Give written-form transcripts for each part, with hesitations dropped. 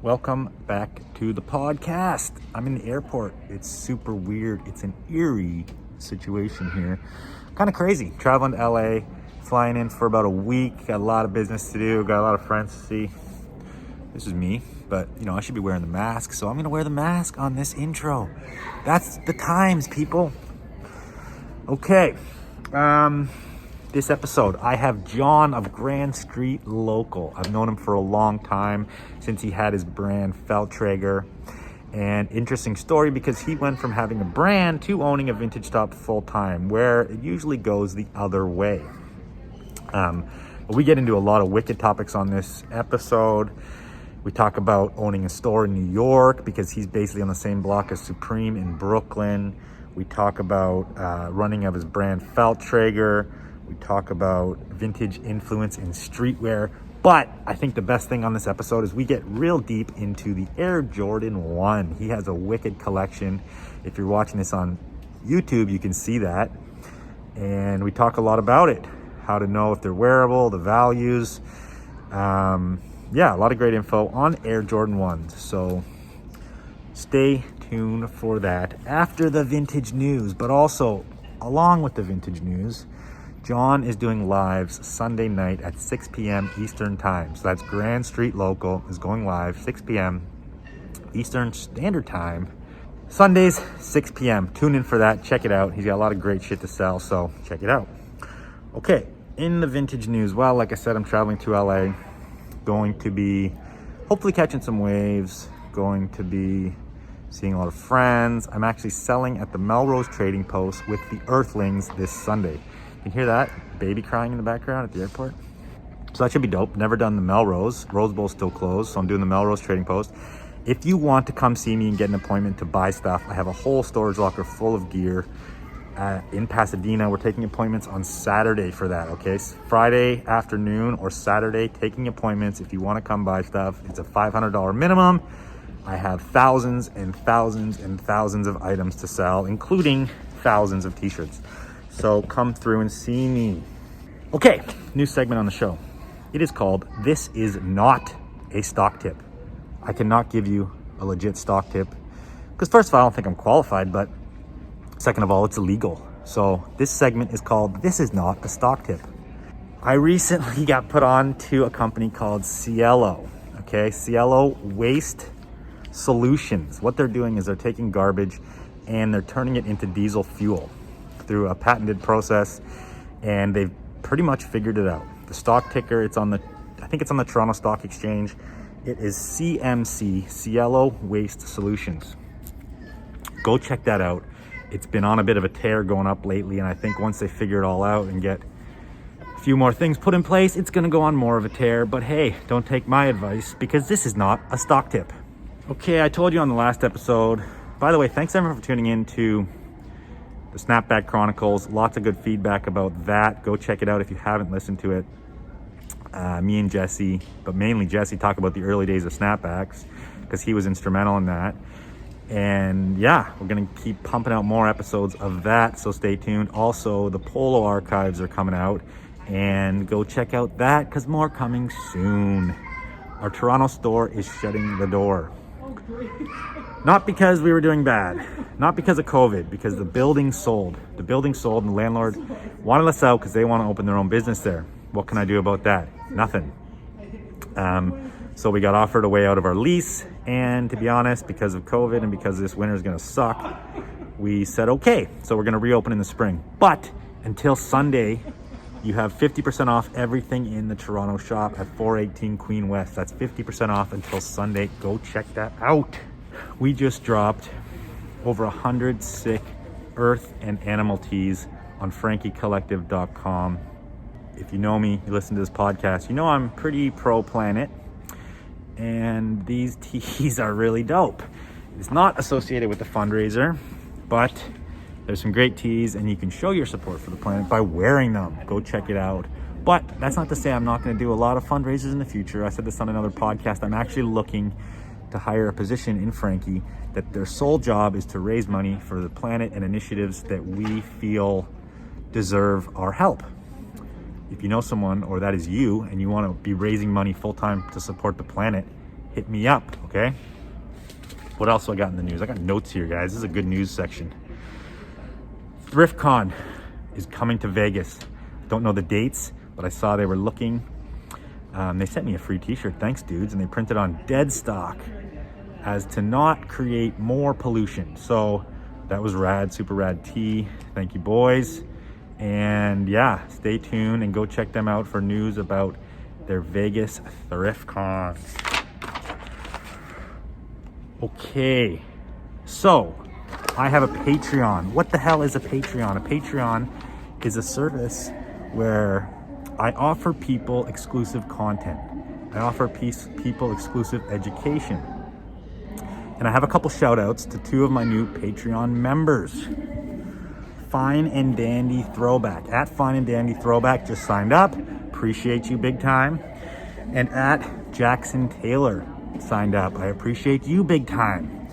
Welcome back to the podcast. I'm in the airport. It's super weird. It's an eerie situation here. Kind of crazy. Traveling to LA, flying in for about a week. Got a lot of business to do. Got a lot of friends to see. This is me, but I should be wearing the mask, so I'm gonna wear the mask on this intro. That's the times, people. Okay. This episode, I have John of Grand Street Local. I've known him for a long time, since he had his brand Traeger. And interesting story, because he went from having a brand to owning a vintage shop full time, where it usually goes the other way. But we get into a lot of wicked topics on this episode. We talk about owning a store in New York, because he's basically on the same block as Supreme in Brooklyn. We talk about running of his brand Traeger. We talk about vintage influence in streetwear. But I think the best thing on this episode is we get real deep into the Air Jordan 1. He has a wicked collection. If you're watching this on YouTube, you can see that. And we talk a lot about it. How to know if they're wearable, the values. A lot of great info on Air Jordan 1s. So stay tuned for that after the vintage news. But also, along with the vintage news, John is doing lives Sunday night at 6 p.m. Eastern Time. So that's Grand Street Local is going live 6 p.m. Eastern Standard Time. Sundays, 6 p.m. Tune in for that. Check it out. He's got a lot of great shit to sell, so check it out. Okay, in the vintage news, well, like I said, I'm traveling to LA. Going to be hopefully catching some waves. Going to be seeing a lot of friends. I'm actually selling at the Melrose Trading Post with the Earthlings this Sunday. You can hear that baby crying in the background at the airport. So that should be dope. Never done the Melrose. Rose Bowl's still closed, so I'm doing the Melrose Trading Post. If you want to come see me and get an appointment to buy stuff, I have a whole storage locker full of gear in Pasadena. We're taking appointments on Saturday for that, okay? Friday afternoon or Saturday, taking appointments if you want to come buy stuff. It's a $500 minimum. I have thousands and thousands and thousands of items to sell, including thousands of t-shirts. So come through and see me. Okay, new segment on the show. It is called This Is Not a Stock Tip. I cannot give you a legit stock tip, because first of all, I don't think I'm qualified, but second of all, it's illegal. So this segment is called This Is Not a Stock Tip. I recently got put on to a company called Cielo. Okay, Cielo Waste Solutions. What they're doing is they're taking garbage and they're turning it into diesel fuel through a patented process, and they've pretty much figured it out. The stock ticker, I think it's on the Toronto Stock Exchange. It is CMC, Cielo Waste Solutions. Go check that out. It's been on a bit of a tear going up lately, and I think once they figure it all out and get a few more things put in place, it's gonna go on more of a tear. But hey, don't take my advice, because this is not a stock tip. Okay, I told you on the last episode. By the way, thanks everyone for tuning in to the Snapback Chronicles. Lots of good feedback about that. Go check it out if you haven't listened to it. Me and Jesse, but mainly Jesse, talk about the early days of Snapbacks, because he was instrumental in that. And yeah, we're gonna keep pumping out more episodes of that, so stay tuned. Also, the Polo archives are coming out, and go check out that, because more coming soon. Our Toronto store is shutting the door. Not because we were doing bad, not because of COVID, because the building sold. The building sold, and the landlord wanted us out because they want to open their own business there. What can I do about that? Nothing. So we got offered a way out of our lease, and to be honest, because of COVID and because this winter is going to suck, we said okay. So we're going to reopen in the spring. But until Sunday, you have 50% off everything in the Toronto shop at 418 Queen West. That's 50% off until Sunday. Go check that out. We just dropped over 100 sick earth and animal teas on FrankieCollective.com. If you know me, you listen to this podcast, you know I'm pretty pro-planet. And these teas are really dope. It's not associated with the fundraiser, but there's some great teas, and you can show your support for the planet by wearing them. Go check it out. But that's not to say I'm not going to do a lot of fundraisers in the future. I said this on another podcast. I'm actually looking to hire a position in Frankie that their sole job is to raise money for the planet and initiatives that we feel deserve our help. If you know someone, or that is you, and you want to be raising money full-time to support the planet, hit me up, okay? What else do I got in the news? I got notes here, guys. This is a good news section. ThriftCon is coming to Vegas. Don't know the dates, but I saw they were looking. They sent me a free t-shirt, thanks dudes, and they printed on dead stock as to not create more pollution. So that was rad, super rad tee. Thank you, boys. And yeah, stay tuned and go check them out for news about their Vegas ThriftCon. Okay, so I have a Patreon. What the hell is a Patreon? A Patreon is a service where I offer people exclusive content. I offer people exclusive education. And I have a couple shout outs to two of my new Patreon members. Fine and Dandy Throwback. At Fine and Dandy Throwback just signed up. Appreciate you big time. And at Jackson Taylor signed up. I appreciate you big time.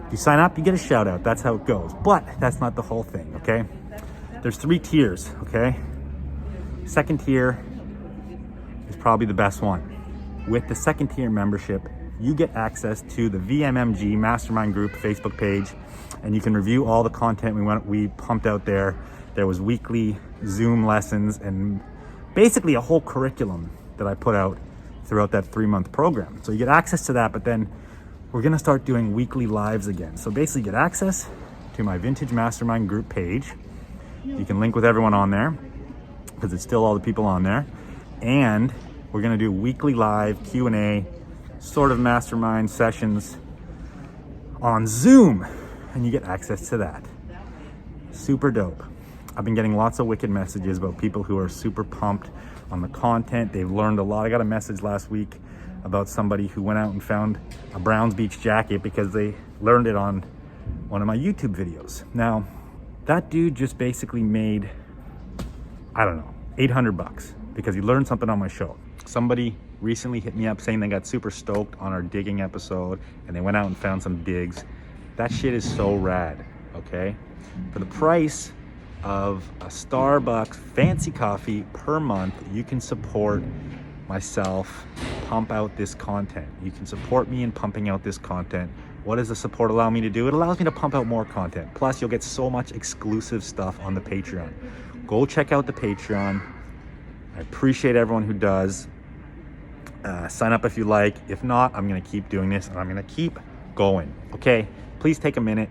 If you sign up, you get a shout out. That's how it goes. But that's not the whole thing, okay? There's 3 tiers, okay? Second tier is probably the best one. With the second tier membership, you get access to the VMMG Mastermind Group Facebook page, and you can review all the content we pumped out there. There was weekly Zoom lessons and basically a whole curriculum that I put out throughout that 3-month program. So you get access to that, but then we're gonna start doing weekly lives again. So basically get access to my Vintage Mastermind Group page. You can link with everyone on there because it's still all the people on there. And we're gonna do weekly live Q&A sort of mastermind sessions on Zoom, and you get access to that. Super dope. I've been getting lots of wicked messages about people who are super pumped on the content. They've learned a lot. I got a message last week about somebody who went out and found a Browns Beach jacket because they learned it on one of my YouTube videos. Now, that dude just basically made, I don't know, 800 bucks because he learned something on my show. Somebody recently hit me up saying they got super stoked on our digging episode and they went out and found some digs. That shit is so rad, okay? For the price of a Starbucks fancy coffee per month, you can support myself pump out this content. You can support me in pumping out this content. What does the support allow me to do? It allows me to pump out more content. Plus, you'll get so much exclusive stuff on the Patreon. Go check out the Patreon. I appreciate everyone who does. Sign up if you like. If not, I'm gonna keep doing this and I'm gonna keep going, okay? Please take a minute,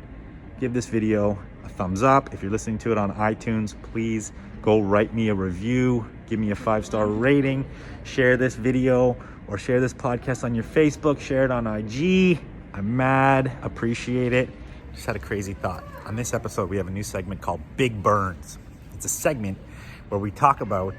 give this video a thumbs up. If you're listening to it on iTunes, please go write me a review, give me a 5-star rating, share this video or share this podcast on your Facebook, share it on IG. I'm mad, appreciate it. Just had a crazy thought. On this episode, we have a new segment called Big Burns. It's a segment where we talk about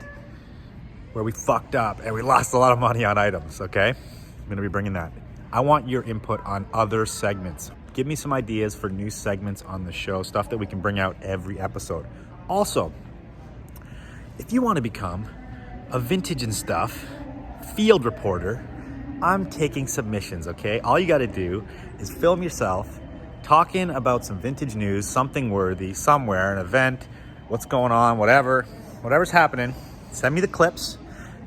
where we fucked up and we lost a lot of money on items, okay? I'm gonna be bringing that. I want your input on other segments. Give me some ideas for new segments on the show, stuff that we can bring out every episode. Also, if you want to become a vintage and stuff field reporter, I'm taking submissions, okay? All you gotta do is film yourself talking about some vintage news, something worthy, somewhere, an event, what's going on, whatever's happening. Send me the clips.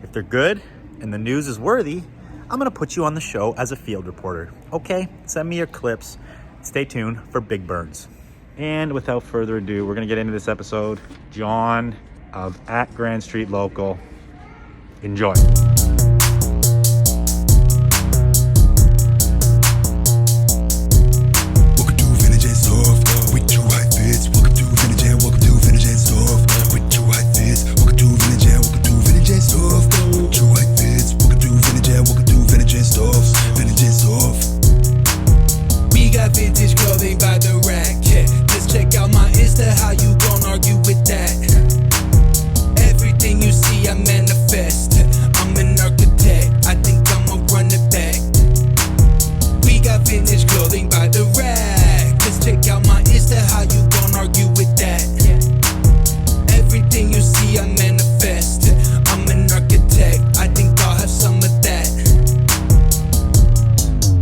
If they're good and the news is worthy, I'm gonna put you on the show as a field reporter, okay? Send me your clips. Stay tuned for Big Burns. And without further ado, we're gonna get into this episode. John of at Grand Street Local. Enjoy. Welcome to Vintage and Soft with two high fits. Welcome to Vintage and welcome to Vintage and Soft with two high fits. Welcome to Vintage and welcome to Vintage and Soft with two high fits. Welcome to Vintage and welcome to Vintage and Soft. Vintage and Soft. We got vintage clothing by the rack. Yeah, just check out my Insta. How you gon' argue with that? Everything you see, I manifest. I'm an architect. I think I'ma run it back. We got vintage clothing by the rack. Just check out my Insta. How you gon' argue with that? Everything you see, I manifest. I'm an architect. I think I'll have some of that.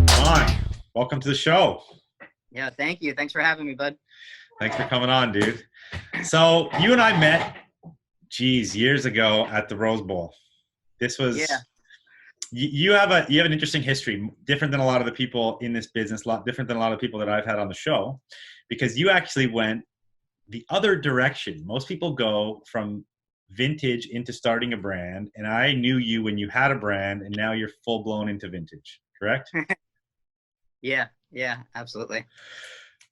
John, welcome to the show. Yeah, thank you. Thanks for having me, bud. Thanks for coming on, dude. So you and I met, years ago at the Rose Bowl. This was you have an interesting history, different than a lot of the people in this business, a lot different than a lot of people that I've had on the show, because you actually went the other direction. Most people go from vintage into starting a brand, and I knew you when you had a brand, and now you're full blown into vintage, correct? Yeah, absolutely.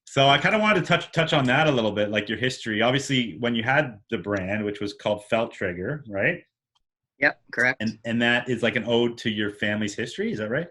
So I kind of wanted to touch on that a little bit, like your history. Obviously, when you had the brand, which was called Traeger, right? Yep, correct. And that is like an ode to your family's history. Is that right?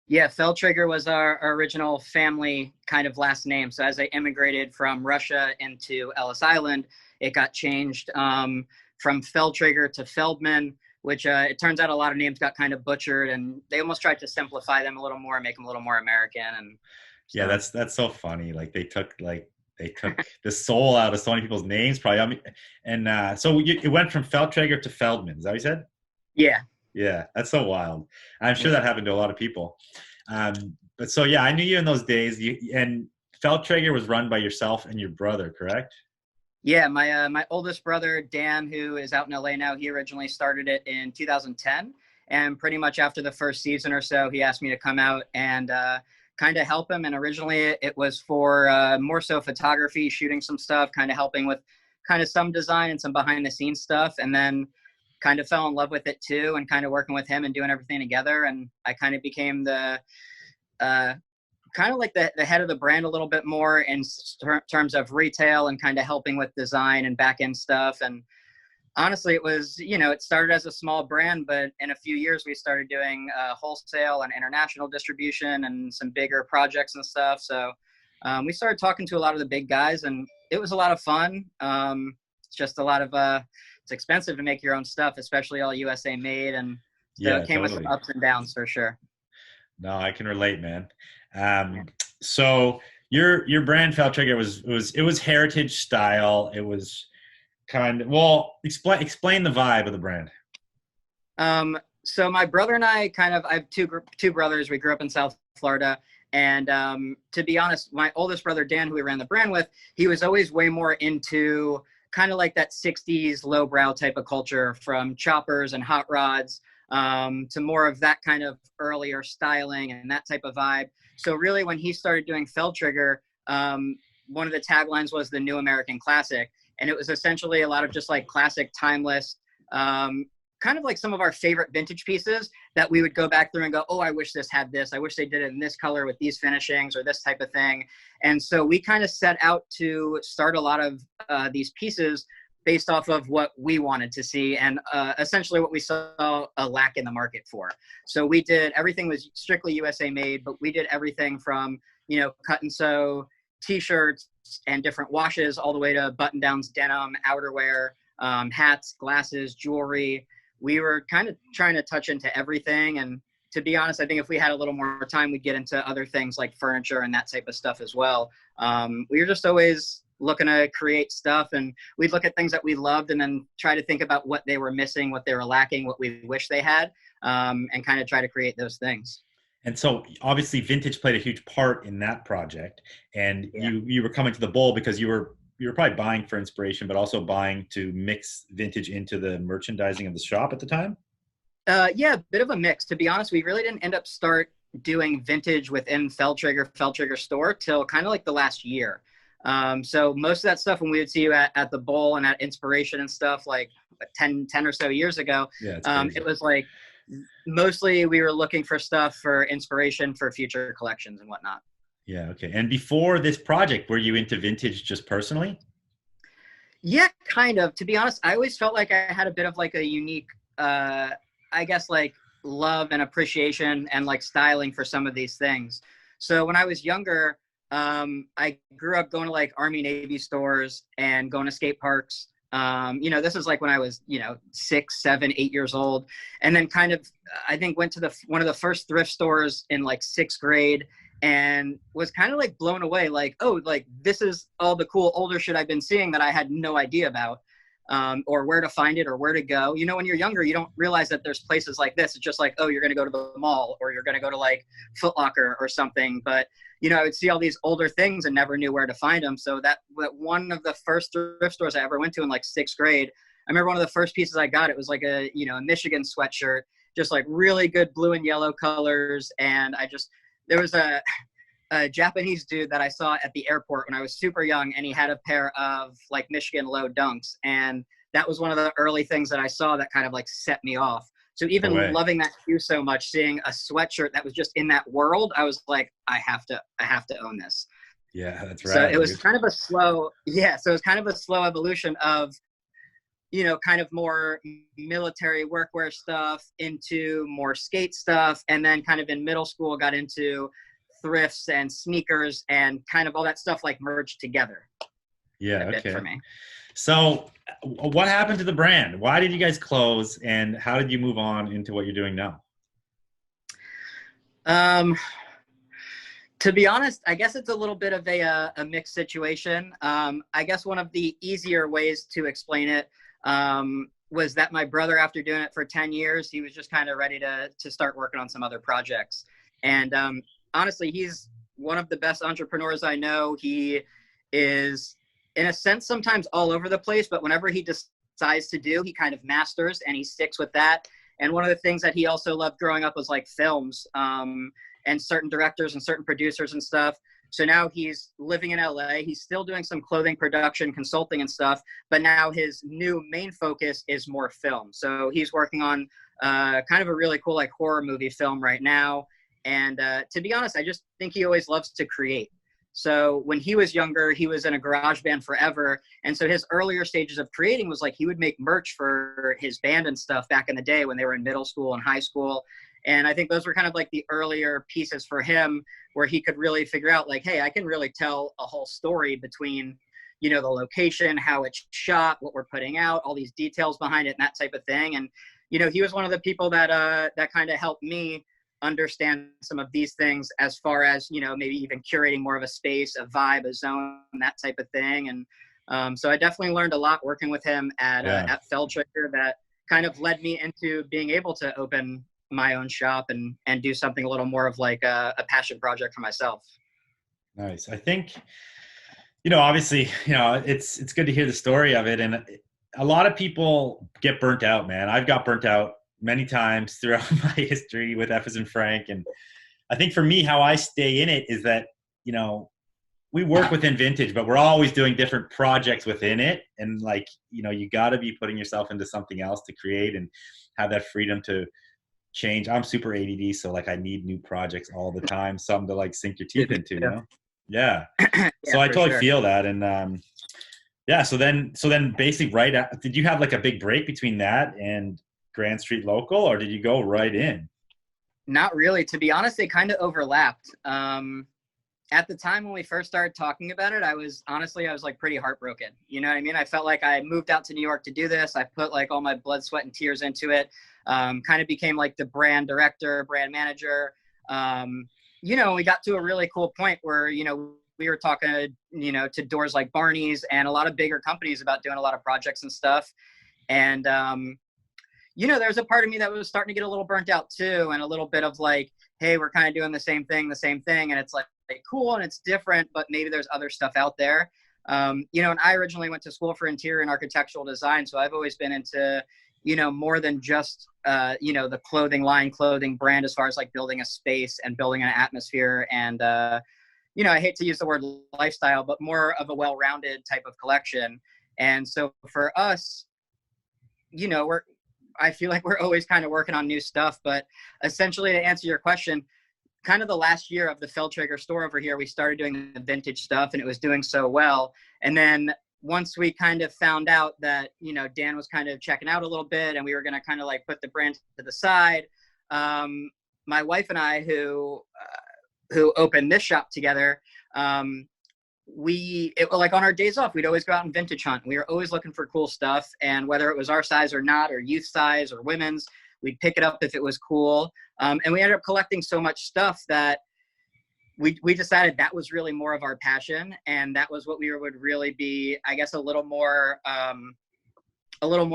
Yeah, Traeger was our original family kind of last name. So as I immigrated from Russia into Ellis Island, it got changed from Traeger to Feldman, which it turns out a lot of names got kind of butchered, and they almost tried to simplify them a little more, make them a little more American. And so, yeah, that's so funny. Like they took the soul out of so many people's names, probably. I mean, and so it went from Traeger to Feldman. Is that what you said? Yeah. Yeah, that's so wild. I'm sure that happened to a lot of people. But so yeah, I knew you in those days. And Traeger was run by yourself and your brother, correct? Yeah, my oldest brother Dan, who is out in LA now, he originally started it in 2010, and pretty much after the first season or so, he asked me to come out and kind of help him. And originally, it was for more so photography, shooting some stuff, kind of helping with kind of some design and some behind the scenes stuff, and then kind of fell in love with it too, and kind of working with him and doing everything together. And I kind of became the kind of like the head of the brand a little bit more in terms of retail and kind of helping with design and back end stuff. And honestly, it was, it started as a small brand, but in a few years we started doing wholesale and international distribution and some bigger projects and stuff. So we started talking to a lot of the big guys, and it was a lot of fun. It's just a lot of it's expensive to make your own stuff, especially all USA made. And so it came with some ups and downs for sure. No, I can relate, man. So your brand Traeger was heritage style. It was kind of, well, explain the vibe of the brand. So my brother and I I have two brothers. We grew up in South Florida. And to be honest, my oldest brother, Dan, who we ran the brand with, he was always way more into kind of like that 60s lowbrow type of culture, from choppers and hot rods to more of that kind of earlier styling and that type of vibe. So really, when he started doing Traeger, one of the taglines was the new American classic. And it was essentially a lot of just like classic, timeless, kind of like some of our favorite vintage pieces that we would go back through and go, oh, I wish this had this. I wish they did it in this color with these finishings or this type of thing. And so we kind of set out to start a lot of these pieces based off of what we wanted to see and essentially what we saw a lack in the market for. So we did, everything was strictly USA made, but we did everything from, cut and sew t-shirts and different washes all the way to button downs, denim, outerwear, hats, glasses, jewelry. We were kind of trying to touch into everything. And to be honest, I think if we had a little more time, we'd get into other things like furniture and that type of stuff as well. We were just always looking to create stuff, and we'd look at things that we loved and then try to think about what they were missing, what they were lacking, what we wish they had, and kind of try to create those things. And so obviously vintage played a huge part in that project. And you were coming to the bowl because you were probably buying for inspiration, but also buying to mix vintage into the merchandising of the shop at the time? Yeah, a bit of a mix. To be honest, we really didn't end up start doing vintage within Traeger store till kind of like the last year. So most of that stuff, when we would see you at the bowl and at Inspiration and stuff like 10 or so years ago, it was like mostly we were looking for stuff for inspiration for future collections and whatnot. Yeah. Okay. And before this project, were you into vintage just personally? Yeah, kind of. To be honest, I always felt like I had a bit of like a unique, I guess, like love and appreciation and like styling for some of these things. So when I was younger, I grew up going to like Army Navy stores and going to skate parks. This is like when I was, 6, 7, 8 years old. And then kind of, I think went to one of the first thrift stores in like 6th grade and was kind of like blown away. Like, oh, like this is all the cool older shit I've been seeing that I had no idea about, or where to find it or where to go. When you're younger, you don't realize that there's places like this. It's just like, oh, you're going to go to the mall or you're going to go to like Foot Locker or something. But, I would see all these older things and never knew where to find them. So that one of the first thrift stores I ever went to in like 6th grade, I remember one of the first pieces I got, it was like a Michigan sweatshirt. just like really good blue and yellow colors. And there was a Japanese dude that I saw at the airport when I was super young, and he had a pair of like Michigan low dunks. And that was one of the early things that I saw that kind of like set me off. So even loving that shoe so much, seeing a sweatshirt that was just in that world, I was like, I have to own this. Yeah, that's right. So it was kind of a slow, evolution of, you know, kind of more military workwear stuff into more skate stuff. And then kind of in middle school, got into thrifts and sneakers, and kind of all that stuff like merged together. Yeah. A bit Okay. for me. So what happened to the brand? Why did you guys close, and how did you move on into what you're doing now? To be honest, I guess it's a little bit of a mixed situation. I guess one of the easier ways to explain it was that my brother, after doing it for 10 years, he was just kind of ready to start working on some other projects. And honestly, he's one of the best entrepreneurs I know. He is, in a sense, sometimes all over the place, but whenever he decides to do, he kind of masters and he sticks with that. And one of the things that he also loved growing up was like films and certain directors and certain producers and stuff. So now he's living in LA. He's still doing some clothing production, consulting and stuff, but now his new main focus is more film. So he's working on kind of a really cool like horror movie film right now. And to be honest, I just think he always loves to create. So when he was younger, he was in a garage band forever. And so his earlier stages of creating was like he would make merch for his band and stuff back in the day when they were in middle school and high school. And I think those were kind of like the earlier pieces for him where he could really figure out like, hey, I can really tell a whole story between, you know, the location, how it's shot, what we're putting out, all these details behind it and that type of thing. And, you know, he was one of the people that kind of helped me understand some of these things as far as, you know, maybe even curating more of a space, a vibe, a zone, that type of thing. And so I definitely learned a lot working with him at ThriftCon that kind of led me into being able to open my own shop and do something a little more of like a passion project for myself. Nice. I think, you know, obviously, you know, it's good to hear the story of it. And a lot of people get burnt out, man. I've got burnt out many times throughout my history with Effes and Frank. And I think for me, how I stay in it is that, you know, we work within vintage, but we're always doing different projects within it. And like, you know, you got to be putting yourself into something else to create and have that freedom to change. I'm super ADD, so like I need new projects all the time, something to like sink your teeth into, you know? Yeah. So I totally feel that. And yeah, so then basically did you have like a big break between that and Grand Street Local, or did you go right in? Not really. To be honest, they kind of overlapped. At the time when we first started talking about it, I was like pretty heartbroken. You know what I mean? I felt like I moved out to New York to do this. I put like all my blood, sweat, and tears into it. Kind of became like the brand director, brand manager. You know, we got to a really cool point where, you know, we were talking, you know, to doors like Barney's and a lot of bigger companies about doing a lot of projects and stuff. And, you know, there's a part of me that was starting to get a little burnt out too. And a little bit of like, hey, we're kind of doing the same thing. And it's like cool and it's different, but maybe there's other stuff out there. You know, and I originally went to school for interior and architectural design. So I've always been into, you know, more than just, you know, the clothing brand as far as like building a space and building an atmosphere. And, you know, I hate to use the word lifestyle, but more of a well-rounded type of collection. And so for us, you know, I feel like we're always kind of working on new stuff, but essentially to answer your question, kind of the last year of the Traeger store over here, we started doing the vintage stuff and it was doing so well. And then once we kind of found out that, you know, Dan was kind of checking out a little bit and we were going to kind of like put the brand to the side, my wife and I, who opened this shop together, like on our days off, we'd always go out and vintage hunt. We were always looking for cool stuff. And whether it was our size or not, or youth size or women's, we'd pick it up if it was cool. And we ended up collecting so much stuff that we decided that was really more of our passion. And that was what we would really be, I guess, a little more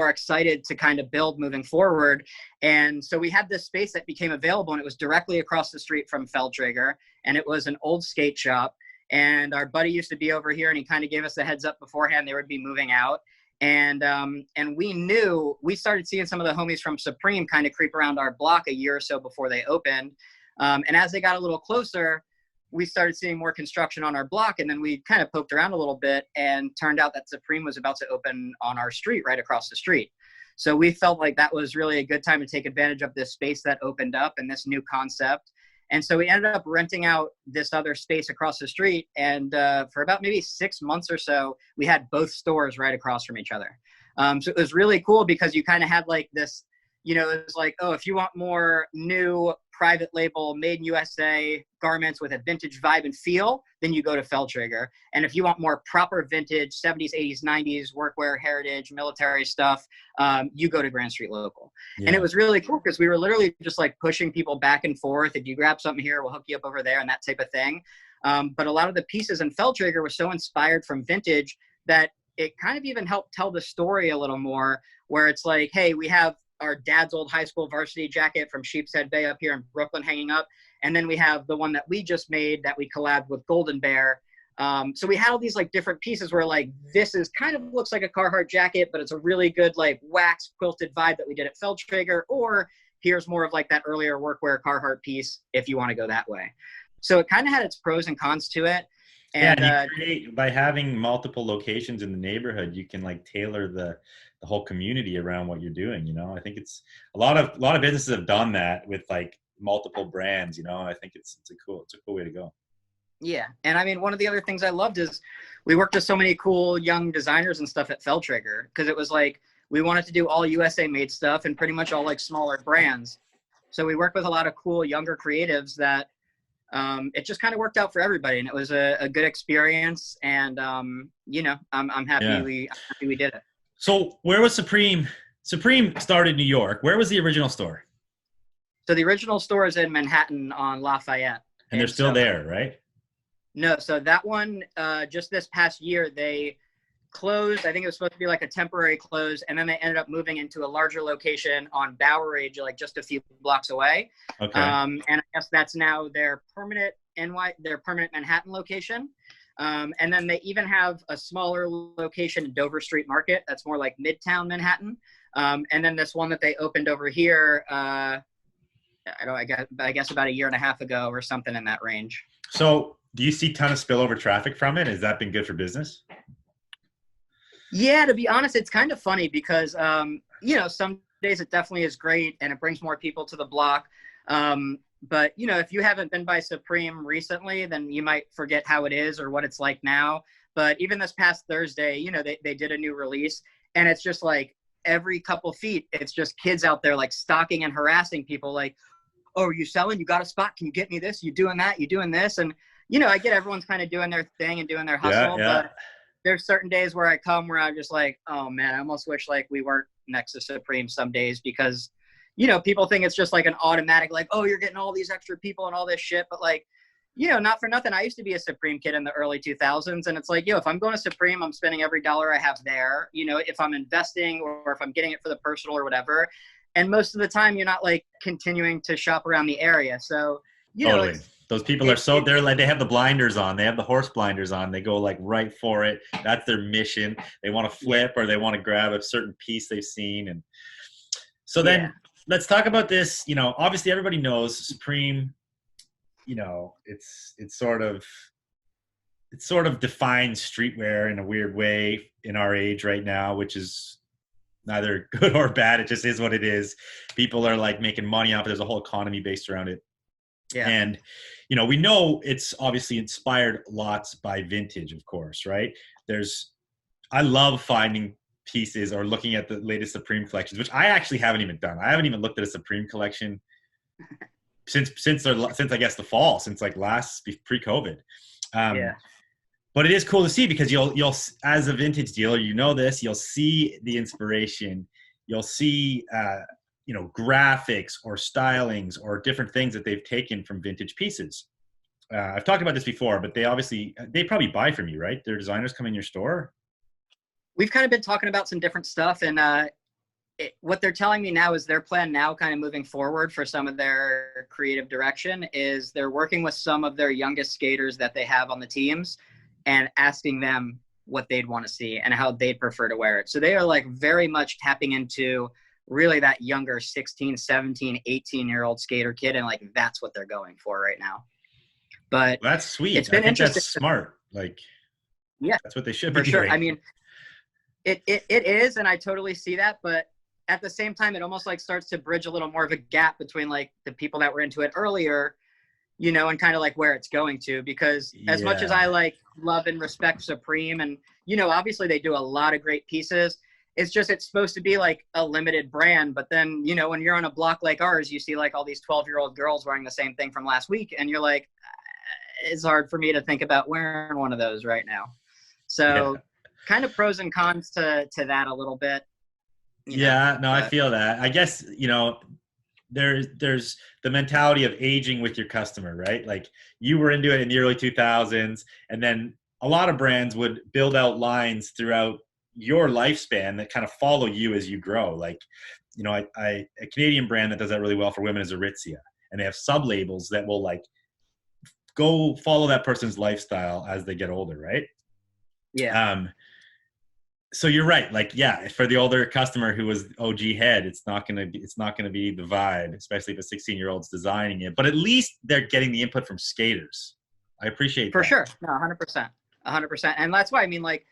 excited to kind of build moving forward. And so we had this space that became available and it was directly across the street from Traeger. And it was an old skate shop. And our buddy used to be over here and he kind of gave us a heads up beforehand they would be moving out. And we started seeing some of the homies from Supreme kind of creep around our block a year or so before they opened. And as they got a little closer, we started seeing more construction on our block. And then we kind of poked around a little bit and turned out that Supreme was about to open on our street right across the street. So we felt like that was really a good time to take advantage of this space that opened up and this new concept. And so we ended up renting out this other space across the street. And for about maybe 6 months or so, we had both stores right across from each other. So it was really cool because you kind of had like this, you know, it was like, oh, if you want more new private label made in USA garments with a vintage vibe and feel, then you go to Traeger. And if you want more proper vintage 70s, 80s, 90s workwear, heritage, military stuff, you go to Grand Street Local. Yeah. And it was really cool because we were literally just like pushing people back and forth. If you grab something here, we'll hook you up over there and that type of thing. But a lot of the pieces in Traeger were so inspired from vintage that it kind of even helped tell the story a little more, where it's like, hey, we have our dad's old high school varsity jacket from Sheepshead Bay up here in Brooklyn hanging up. And then we have the one that we just made that we collabed with Golden Bear. So we had all these like different pieces where like, this is kind of looks like a Carhartt jacket, but it's a really good like wax quilted vibe that we did at Traeger. Or here's more of like that earlier workwear Carhartt piece if you want to go that way. So it kind of had its pros and cons to it. And by having multiple locations in the neighborhood, you can like tailor the whole community around what you're doing. You know, I think it's a lot of businesses have done that with like multiple brands, you know, and I think it's a cool way to go. Yeah. And I mean, one of the other things I loved is we worked with so many cool young designers and stuff at Traeger, because it was like, we wanted to do all USA made stuff and pretty much all like smaller brands. So we worked with a lot of cool younger creatives that it just kind of worked out for everybody, and it was a good experience. And you know, I'm happy we did it. So where was Supreme? Supreme started in New York. Where was the original store? So the original store is in Manhattan on Lafayette. And they're still there, right? No, so that one, just this past year, they closed. I think it was supposed to be like a temporary close, and then they ended up moving into a larger location on Bowery, like just a few blocks away. Okay. And I guess that's now their permanent Manhattan location. And then they even have a smaller location in Dover Street Market. That's more like Midtown Manhattan. And then this one that they opened over here, I guess about a year and a half ago or something in that range. So do you see a ton of spillover traffic from it? Has that been good for business? Yeah, to be honest, it's kind of funny because, you know, some days it definitely is great and it brings more people to the block. But, you know, if you haven't been by Supreme recently, then you might forget how it is or what it's like now. But even this past Thursday, you know, they did a new release, and it's just like every couple feet, it's just kids out there like stalking and harassing people like, oh, are you selling? You got a spot? Can you get me this? You doing that? You doing this? And, you know, I get everyone's kind of doing their thing and doing their hustle. Yeah. But there's certain days where I come where I'm just like, oh, man, I almost wish like we weren't next to Supreme some days, because you know, people think it's just like an automatic, like, oh, you're getting all these extra people and all this shit. But like, you know, not for nothing, I used to be a Supreme kid in the early 2000s. And it's like, yo, if I'm going to Supreme, I'm spending every dollar I have there. You know, if I'm investing or if I'm getting it for the personal or whatever. And most of the time, you're not like continuing to shop around the area. So, you know, those people are they're like, they have the blinders on, they have the horse blinders on, they go like right for it. That's their mission. They want to flip or they want to grab a certain piece they've seen. And so then let's talk about this. You know, obviously everybody knows Supreme, you know, it's sort of defines streetwear in a weird way in our age right now, which is neither good or bad. It just is what it is. People are like making money off it. There's a whole economy based around it. Yeah. And, you know, we know it's obviously inspired lots by vintage, of course, right? I love finding pieces or looking at the latest Supreme collections, which I actually haven't even done. I haven't even looked at a Supreme collection since I guess the fall, since like pre-COVID. But it is cool to see, because you'll as a vintage dealer, you know this, you'll see the inspiration, you'll see you know, graphics or stylings or different things that they've taken from vintage pieces. I've talked about this before, but they probably buy from you, right? Their designers come in your store. We've kind of been talking about some different stuff, and what they're telling me now is their plan now, kind of moving forward for some of their creative direction, is they're working with some of their youngest skaters that they have on the teams and asking them what they'd want to see and how they'd prefer to wear it. So they are like very much tapping into really that younger 16, 17, 18-year-old skater kid. And like, that's what they're going for right now. But Well, that's sweet. It's been I think interesting. that's smart. Like, yeah, that's what they should be for sure. doing. I mean, it is, and I totally see that. But at the same time, it almost like starts to bridge a little more of a gap between like the people that were into it earlier, you know, and kind of like where it's going to, because as much as I like love and respect Supreme, and, you know, obviously they do a lot of great pieces. It's just, it's supposed to be like a limited brand. But then, you know, when you're on a block like ours, you see like all these 12-year-old girls wearing the same thing from last week. And you're like, it's hard for me to think about wearing one of those right now. So kind of pros and cons to that a little bit. I feel that. I guess, you know, there's the mentality of aging with your customer, right? Like, you were into it in the early 2000s, and then a lot of brands would build out lines throughout your lifespan that kind of follow you as you grow. Like, you know, a Canadian brand that does that really well for women is Aritzia, and they have sub labels that will like go follow that person's lifestyle as they get older, right? Yeah. So you're right. Like, yeah, for the older customer who was OG head, it's not gonna be the vibe, especially if a 16-year-old's designing it. But at least they're getting the input from skaters. I appreciate for that. sure. No, 100%. And that's why, I mean, like,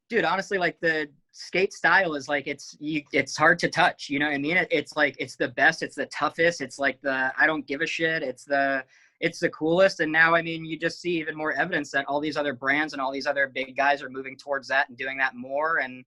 dude, honestly, like the skate style is like, it's hard to touch, you know what I mean? It's like, it's the best, it's the toughest. It's like I don't give a shit. It's the coolest. And now, I mean, you just see even more evidence that all these other brands and all these other big guys are moving towards that and doing that more. And,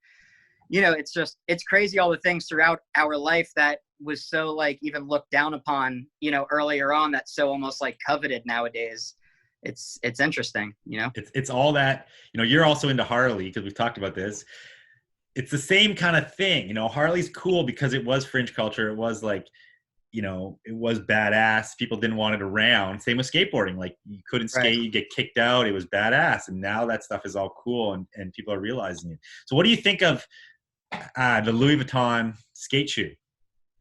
you know, it's crazy all the things throughout our life that was so like even looked down upon, you know, earlier on, that's so almost like coveted nowadays. It's interesting, you know. It's all that, you know. You're also into Harley because we've talked about this. It's the same kind of thing, you know. Harley's cool because it was fringe culture. It was like, you know, it was badass. People didn't want it around. Same with skateboarding. Like, you couldn't skate, you get kicked out. It was badass. And now that stuff is all cool, and people are realizing it. So what do you think of the Louis Vuitton skate shoe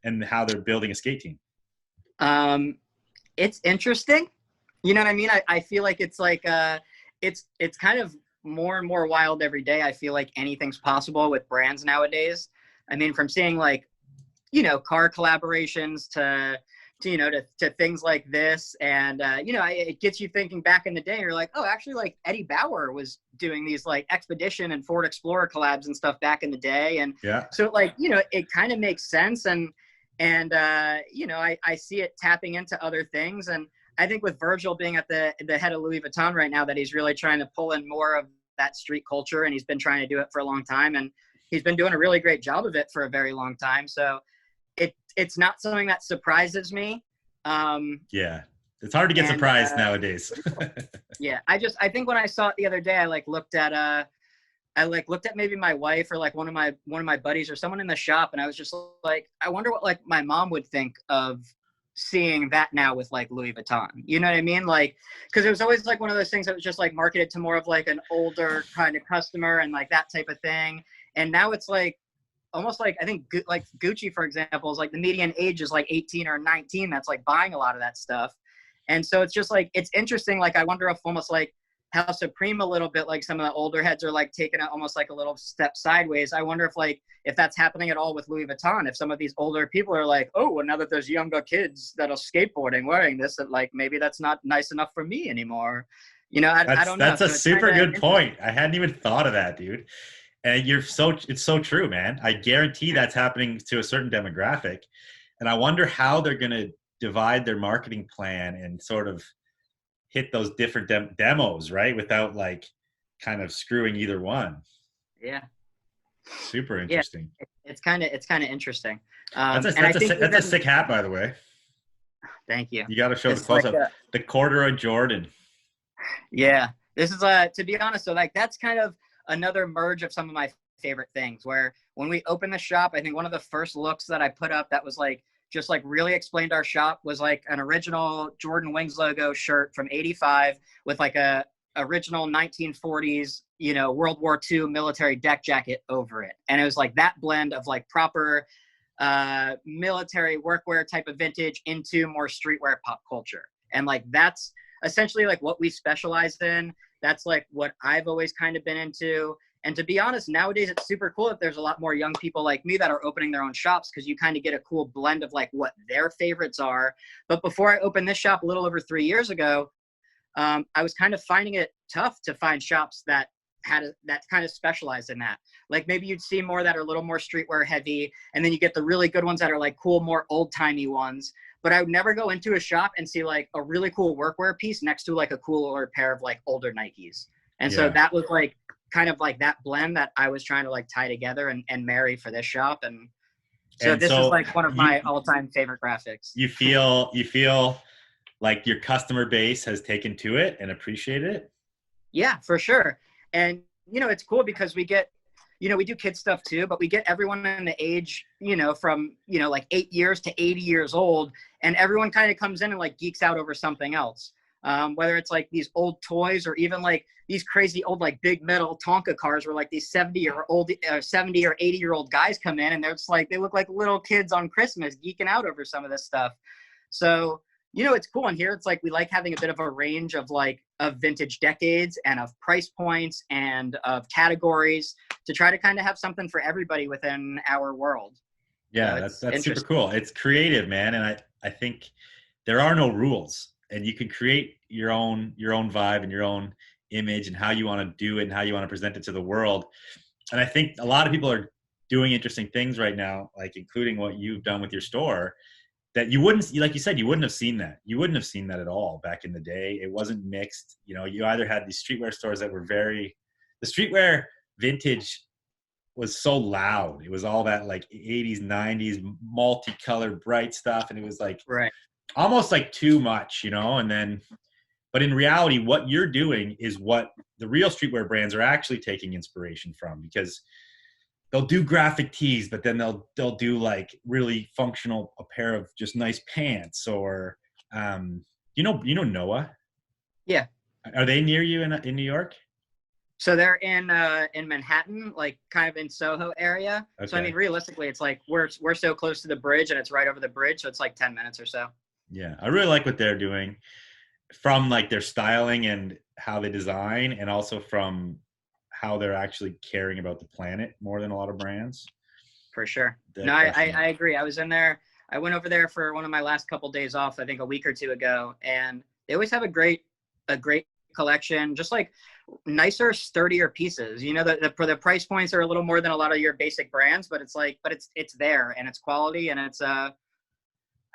and how they're building a skate team? It's interesting. You know what I mean? I feel like it's like, it's kind of more and more wild every day. I feel like anything's possible with brands nowadays. I mean, from seeing like, you know, car collaborations to you know, to things like this. And, you know, it gets you thinking back in the day. You're like, oh, actually, like Eddie Bauer was doing these like Expedition and Ford Explorer collabs and stuff back in the day. And so like, you know, it kind of makes sense. And you know, I see it tapping into other things. And I think with Virgil being at the head of Louis Vuitton right now, that he's really trying to pull in more of that street culture. And he's been trying to do it for a long time. And he's been doing a really great job of it for a very long time. So it's not something that surprises me. Yeah, it's hard to get surprised nowadays. Yeah, I think when I saw it the other day, I looked at maybe my wife or like one of my buddies or someone in the shop, and I was just like, I wonder what like my mom would think of seeing that now with like Louis Vuitton. You know what I mean? Like, because it was always like one of those things that was just like marketed to more of like an older kind of customer and like that type of thing. And now it's like almost like, I think like Gucci, for example, is like the median age is like 18 or 19. That's like buying a lot of that stuff. And so it's just like, it's interesting. Like, I wonder if almost like how Supreme a little bit, like some of the older heads are like taking it almost like a little step sideways. I wonder if that's happening at all with Louis Vuitton, if some of these older people are like, oh, well, now that there's younger kids that are skateboarding wearing this, that like, maybe that's not nice enough for me anymore. You know, I don't know. That's a super good point. I hadn't even thought of that, dude. And it's so true, man. I guarantee that's happening to a certain demographic. And I wonder how they're going to divide their marketing plan and sort of hit those different demos, right? Without like kind of screwing either one. Yeah. Super interesting. Yeah, it's kind of interesting. That's a sick hat, by the way. Thank you. You got to show the close up. The corduroy Jordan. Yeah. This is to be honest, so like that's kind of another merge of some of my favorite things, where when we opened the shop, I think one of the first looks that I put up that was like just like really explained our shop was like an original Jordan Wings logo shirt from '85 with like a original 1940s, you know, World War II military deck jacket over it. And it was like that blend of like proper military workwear type of vintage into more streetwear pop culture. And like that's essentially like what we specialize in. that's like what I've always kind of been into. And to be honest, nowadays it's super cool that there's a lot more young people like me that are opening their own shops, because you kind of get a cool blend of like what their favorites are. But before I opened this shop a little over 3 years ago, I was kind of finding it tough to find shops that that kind of specialized in that. Like maybe you'd see more that are a little more streetwear heavy, and then you get the really good ones that are like cool, more old timey ones. But I would never go into a shop and see like a really cool workwear piece next to like a cooler pair of like older Nikes. And so that was like kind of like that blend that I was trying to like tie together and marry for this shop. And so this is like one of my all-time favorite graphics. You feel like your customer base has taken to it and appreciated it? Yeah, for sure. And, you know, it's cool because we get, you know, we do kid stuff too, but we get everyone in the age, you know, from, you know, like 8 years to 80 years old. And everyone kind of comes in and like geeks out over something else. Whether it's like these old toys or even like these crazy old, like big metal Tonka cars where like these 70 or 80-year-old guys come in and they're just like, they look like little kids on Christmas geeking out over some of this stuff. So, you know, it's cool in here. It's like, we like having a bit of a range of like of vintage decades and of price points and of categories to try to kind of have something for everybody within our world. Yeah, so that's super cool. It's creative, man. And I think there are no rules, and you can create your own vibe and your own image and how you want to do it and how you want to present it to the world. And I think a lot of people are doing interesting things right now, like including what you've done with your store, that you wouldn't, like you said, you wouldn't have seen that. You wouldn't have seen that at all back in the day. It wasn't mixed. You know, you either had these streetwear stores that were the streetwear vintage was so loud. It was all that like 80s, 90s, multicolored, bright stuff. And it was like almost like too much, you know, but in reality, what you're doing is what the real streetwear brands are actually taking inspiration from, because they'll do graphic tees, but then they'll do like really functional, a pair of just nice pants, or you know Noah? Yeah. Are they near you in New York? So they're in Manhattan, like kind of in Soho area. Okay. So I mean, realistically, it's like we're so close to the bridge, and it's right over the bridge, so it's like 10 minutes or so. Yeah, I really like what they're doing, from like their styling and how they design, and also from how they're actually caring about the planet more than a lot of brands. For sure. No, I agree. I was in there. I went over there for one of my last couple days off, I think a week or two ago, and they always have a great collection, just like nicer, sturdier pieces. You know, the price points are a little more than a lot of your basic brands, but it's there, and it's quality, and it's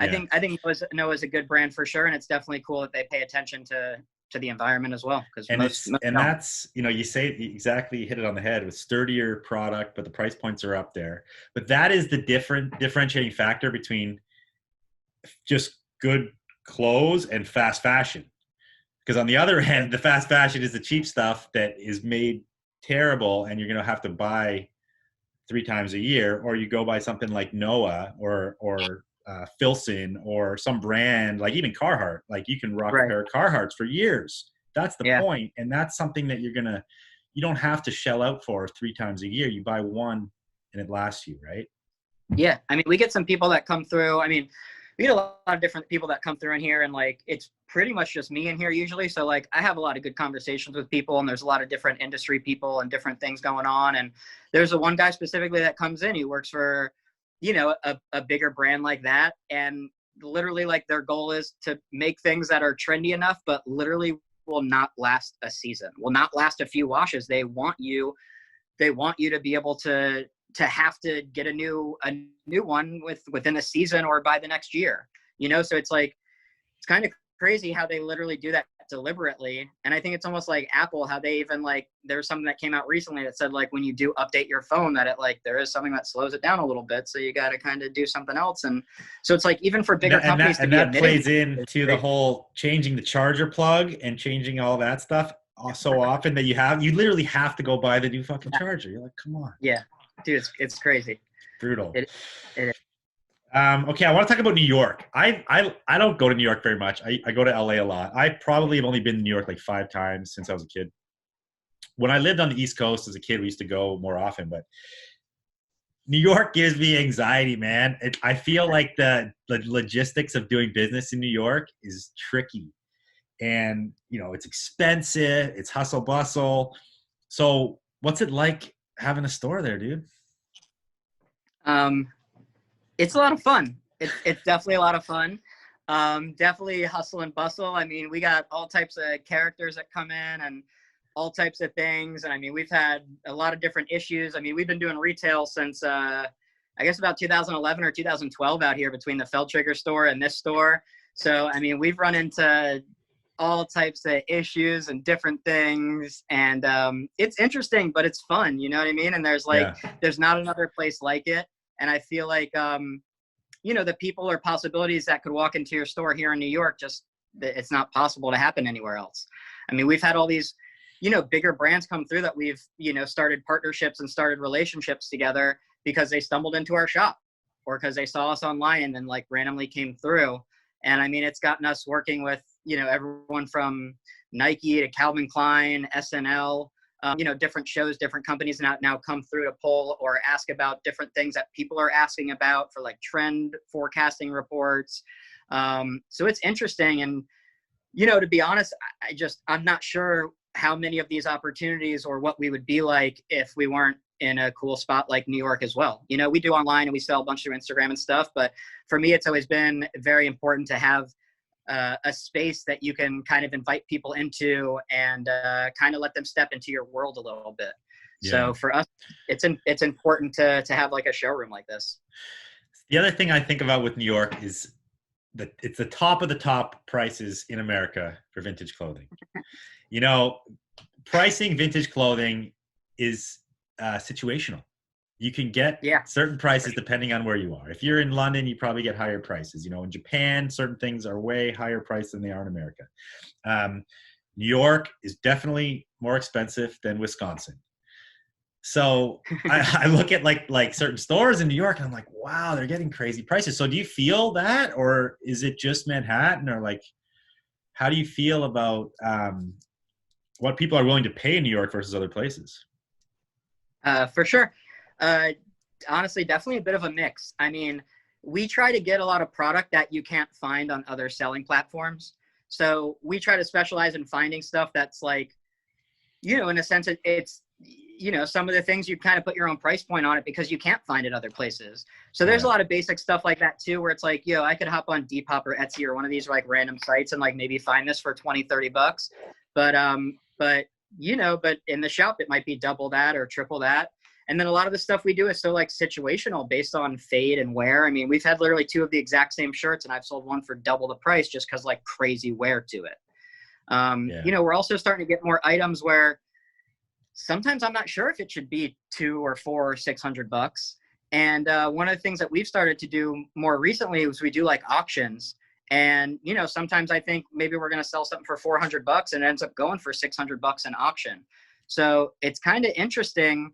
I think Noah's a good brand for sure, and it's definitely cool that they pay attention to the environment as well. That's, you know, you say exactly, you hit it on the head with sturdier product, but the price points are up there. But that is the differentiating factor between just good clothes and fast fashion. Because on the other hand, the fast fashion is the cheap stuff that is made terrible, and you're going to have to buy 3 times a year, or you go buy something like Noah or Filson or some brand like even Carhartt. Like you can rock a pair of Carhartts for years. That's the point. And that's something that you don't have to shell out for 3 times a year. You buy one and it lasts you, right? Yeah. I mean, we get some people that come through. I mean, we get a lot of different people that come through in here, and like it's pretty much just me in here usually. So like I have a lot of good conversations with people, and there's a lot of different industry people and different things going on. And there's one guy specifically that comes in, he works for, you know, a bigger brand like that, and literally like their goal is to make things that are trendy enough, but literally will not last a season, will not last a few washes. They want you to be able to have to get a new one within a season or by the next year, you know? So it's like, it's kind of crazy how they literally do that deliberately. And I think it's almost like Apple, how they even like, there's something that came out recently that said like when you do update your phone, that it like there is something that slows it down a little bit, so you got to kind of do something else. And so it's like even for bigger companies that plays into the whole changing the charger plug and changing all that stuff so often that you literally have to go buy the new fucking charger. You're like, come on. Yeah, dude, it's crazy. Brutal. It is. Okay, I want to talk about New York. I don't go to New York very much. I go to LA a lot. I probably have only been to New York like 5 times since I was a kid. When I lived on the East Coast as a kid, we used to go more often. But New York gives me anxiety, man. I feel like the logistics of doing business in New York is tricky. and it's expensive, it's hustle bustle. So what's it like having a store there, dude? It's a lot of fun. It's definitely a lot of fun. Definitely hustle and bustle. I mean, we got all types of characters that come in and all types of things. And I mean, we've had a lot of different issues. I mean, we've been doing retail since, I guess about 2011 or 2012 out here between the Traeger store and this store. So, I mean, we've run into all types of issues and different things. And it's interesting, but it's fun. You know what I mean? And there's there's not another place like it. And I feel like, the people or possibilities that could walk into your store here in New York, it's not possible to happen anywhere else. I mean, we've had all these, bigger brands come through that we've, started partnerships and started relationships together because they stumbled into our shop or because they saw us online and then like randomly came through. And I mean, it's gotten us working with, everyone from Nike to Calvin Klein, SNL, different shows, different companies now come through to pull or ask about different things that people are asking about for like trend forecasting reports. So it's interesting. And, to be honest, I'm not sure how many of these opportunities or what we would be like if we weren't in a cool spot like New York as well. We do online and we sell a bunch through Instagram and stuff, but for me, it's always been very important to have a space that you can kind of invite people into and kind of let them step into your world a little bit. Yeah. So for us, it's important to have like a showroom like this. The other thing I think about with New York is that it's the top of the top prices in America for vintage clothing. Pricing vintage clothing is situational. You can get certain prices depending on where you are. If you're in London, you probably get higher prices. In Japan, certain things are way higher priced than they are in America. New York is definitely more expensive than Wisconsin. So I look at like certain stores in New York and I'm like, wow, they're getting crazy prices. So do you feel that, or is it just Manhattan, or like, how do you feel about what people are willing to pay in New York versus other places? For sure. Honestly, definitely a bit of a mix. I mean, we try to get a lot of product that you can't find on other selling platforms. So we try to specialize in finding stuff that's like, in a sense, it's, some of the things you kind of put your own price point on it because you can't find it other places. So there's a lot of basic stuff like that too, where it's like, I could hop on Depop or Etsy or one of these like random sites and like maybe find this for $20-$30. But in the shop, it might be double that or triple that. And then a lot of the stuff we do is so like situational based on fade and wear. I mean, we've had literally two of the exact same shirts and I've sold one for double the price just because like crazy wear to it. We're also starting to get more items where sometimes I'm not sure if it should be $200 or $400 or $600. And one of the things that we've started to do more recently is we do like auctions. And, sometimes I think maybe we're going to sell something for $400 and it ends up going for $600 in auction. So it's kind of interesting,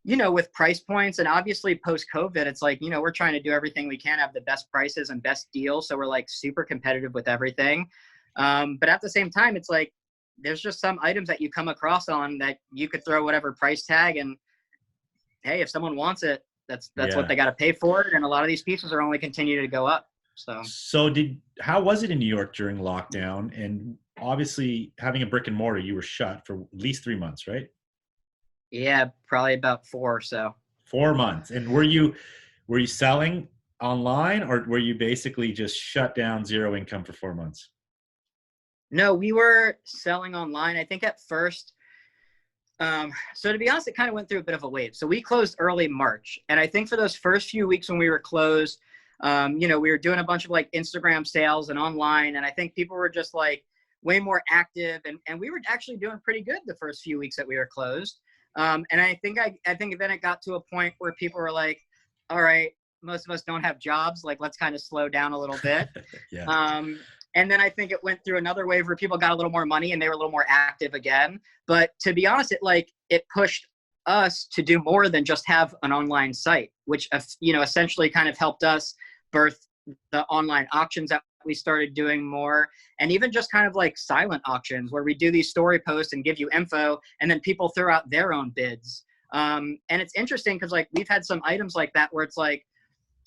with price points, and obviously post COVID, it's like, we're trying to do everything we can, have the best prices and best deals. So we're like super competitive with everything. But at the same time, it's like, there's just some items that you come across on that you could throw whatever price tag and hey, if someone wants it, that's what they got to pay for it. And a lot of these pieces are only continuing to go up. So how was it in New York during lockdown? And obviously having a brick and mortar, you were shut for at least 3 months, right? Yeah, probably about 4 or so. 4 months. And were you selling online, or were you basically just shut down, zero income for 4 months? No, we were selling online. I think at first, so to be honest, it kind of went through a bit of a wave. So we closed early March. And I think for those first few weeks when we were closed, we were doing a bunch of like Instagram sales and online. And I think people were just like way more active. And we were actually doing pretty good the first few weeks that we were closed. And I think then it got to a point where people were like, all right, most of us don't have jobs. Like, let's kind of slow down a little bit. And then I think it went through another wave where people got a little more money and they were a little more active again. But to be honest, it pushed us to do more than just have an online site, which, essentially kind of helped us birth the online auctions that we started doing more. And even just kind of like silent auctions where we do these story posts and give you info and then people throw out their own bids. And it's interesting because like we've had some items like that where it's like,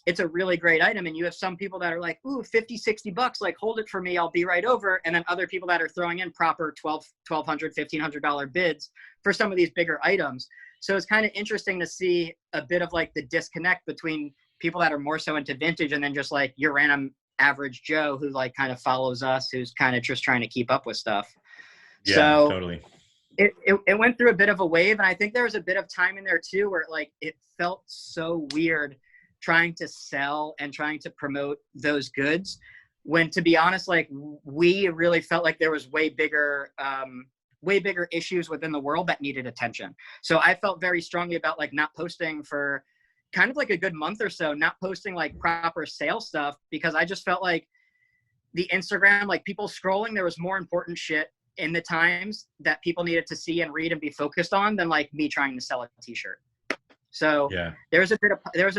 it's a really great item. And you have some people that are like, ooh, 50, 60 bucks, like hold it for me, I'll be right over. And then other people that are throwing in proper $1,200, $1,500 bids for some of these bigger items. So it's kind of interesting to see a bit of like the disconnect between people that are more so into vintage and then just like your random average Joe who like kind of follows us, who's kind of just trying to keep up with stuff. Yeah, so totally. It went through a bit of a wave. And I think there was a bit of time in there too, where like, it felt so weird trying to sell and trying to promote those goods when, to be honest, like we really felt like there was way bigger issues within the world that needed attention. So I felt very strongly about like not posting for kind of like a good month or so, not posting like proper sales stuff, because I just felt like the Instagram, like people scrolling, there was more important shit in the times that people needed to see and read and be focused on than like me trying to sell a t-shirt. So yeah, there was a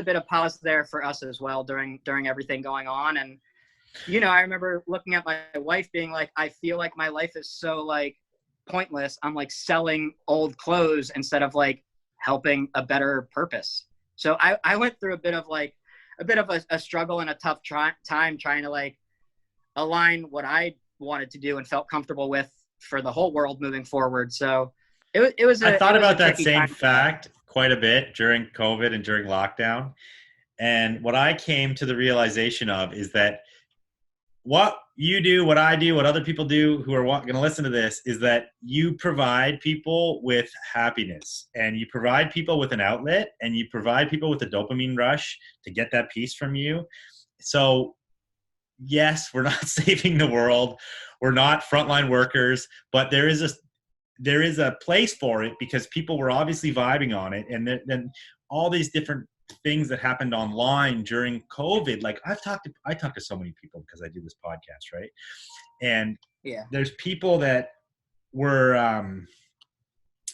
bit of pause there for us as well during everything going on. And, you know, I remember looking at my wife being like, I feel like my life is so like pointless. I'm like selling old clothes instead of like helping a better purpose. So I went through a bit of a struggle and a tough time trying to like align what I wanted to do and felt comfortable with for the whole world moving forward. So I thought about that same fact quite a bit during COVID and during lockdown. And what I came to the realization of is that what you do, what I do, what other people do who are going to listen to this is that you provide people with happiness and you provide people with an outlet and you provide people with a dopamine rush to get that piece from you. So yes, we're not saving the world. We're not frontline workers, but there is a place for it because people were obviously vibing on it. And then all these different things that happened online during COVID, like I talked to so many people because I do this podcast, right? And there's people that were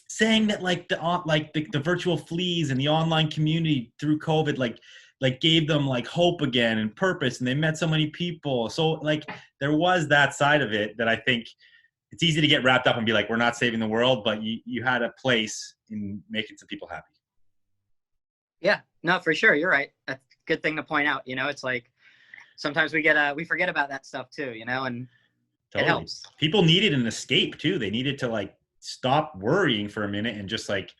saying that like the virtual fleas and the online community through COVID, like gave them like hope again and purpose, and they met so many people. So like there was that side of it that I think it's easy to get wrapped up and be like, we're not saving the world, but you had a place in making some people happy. Yeah, no, for sure. You're right. That's a good thing to point out. You know, it's like sometimes we forget about that stuff too, you know, and totally. It helps. People needed an escape too. They needed to like stop worrying for a minute and just like,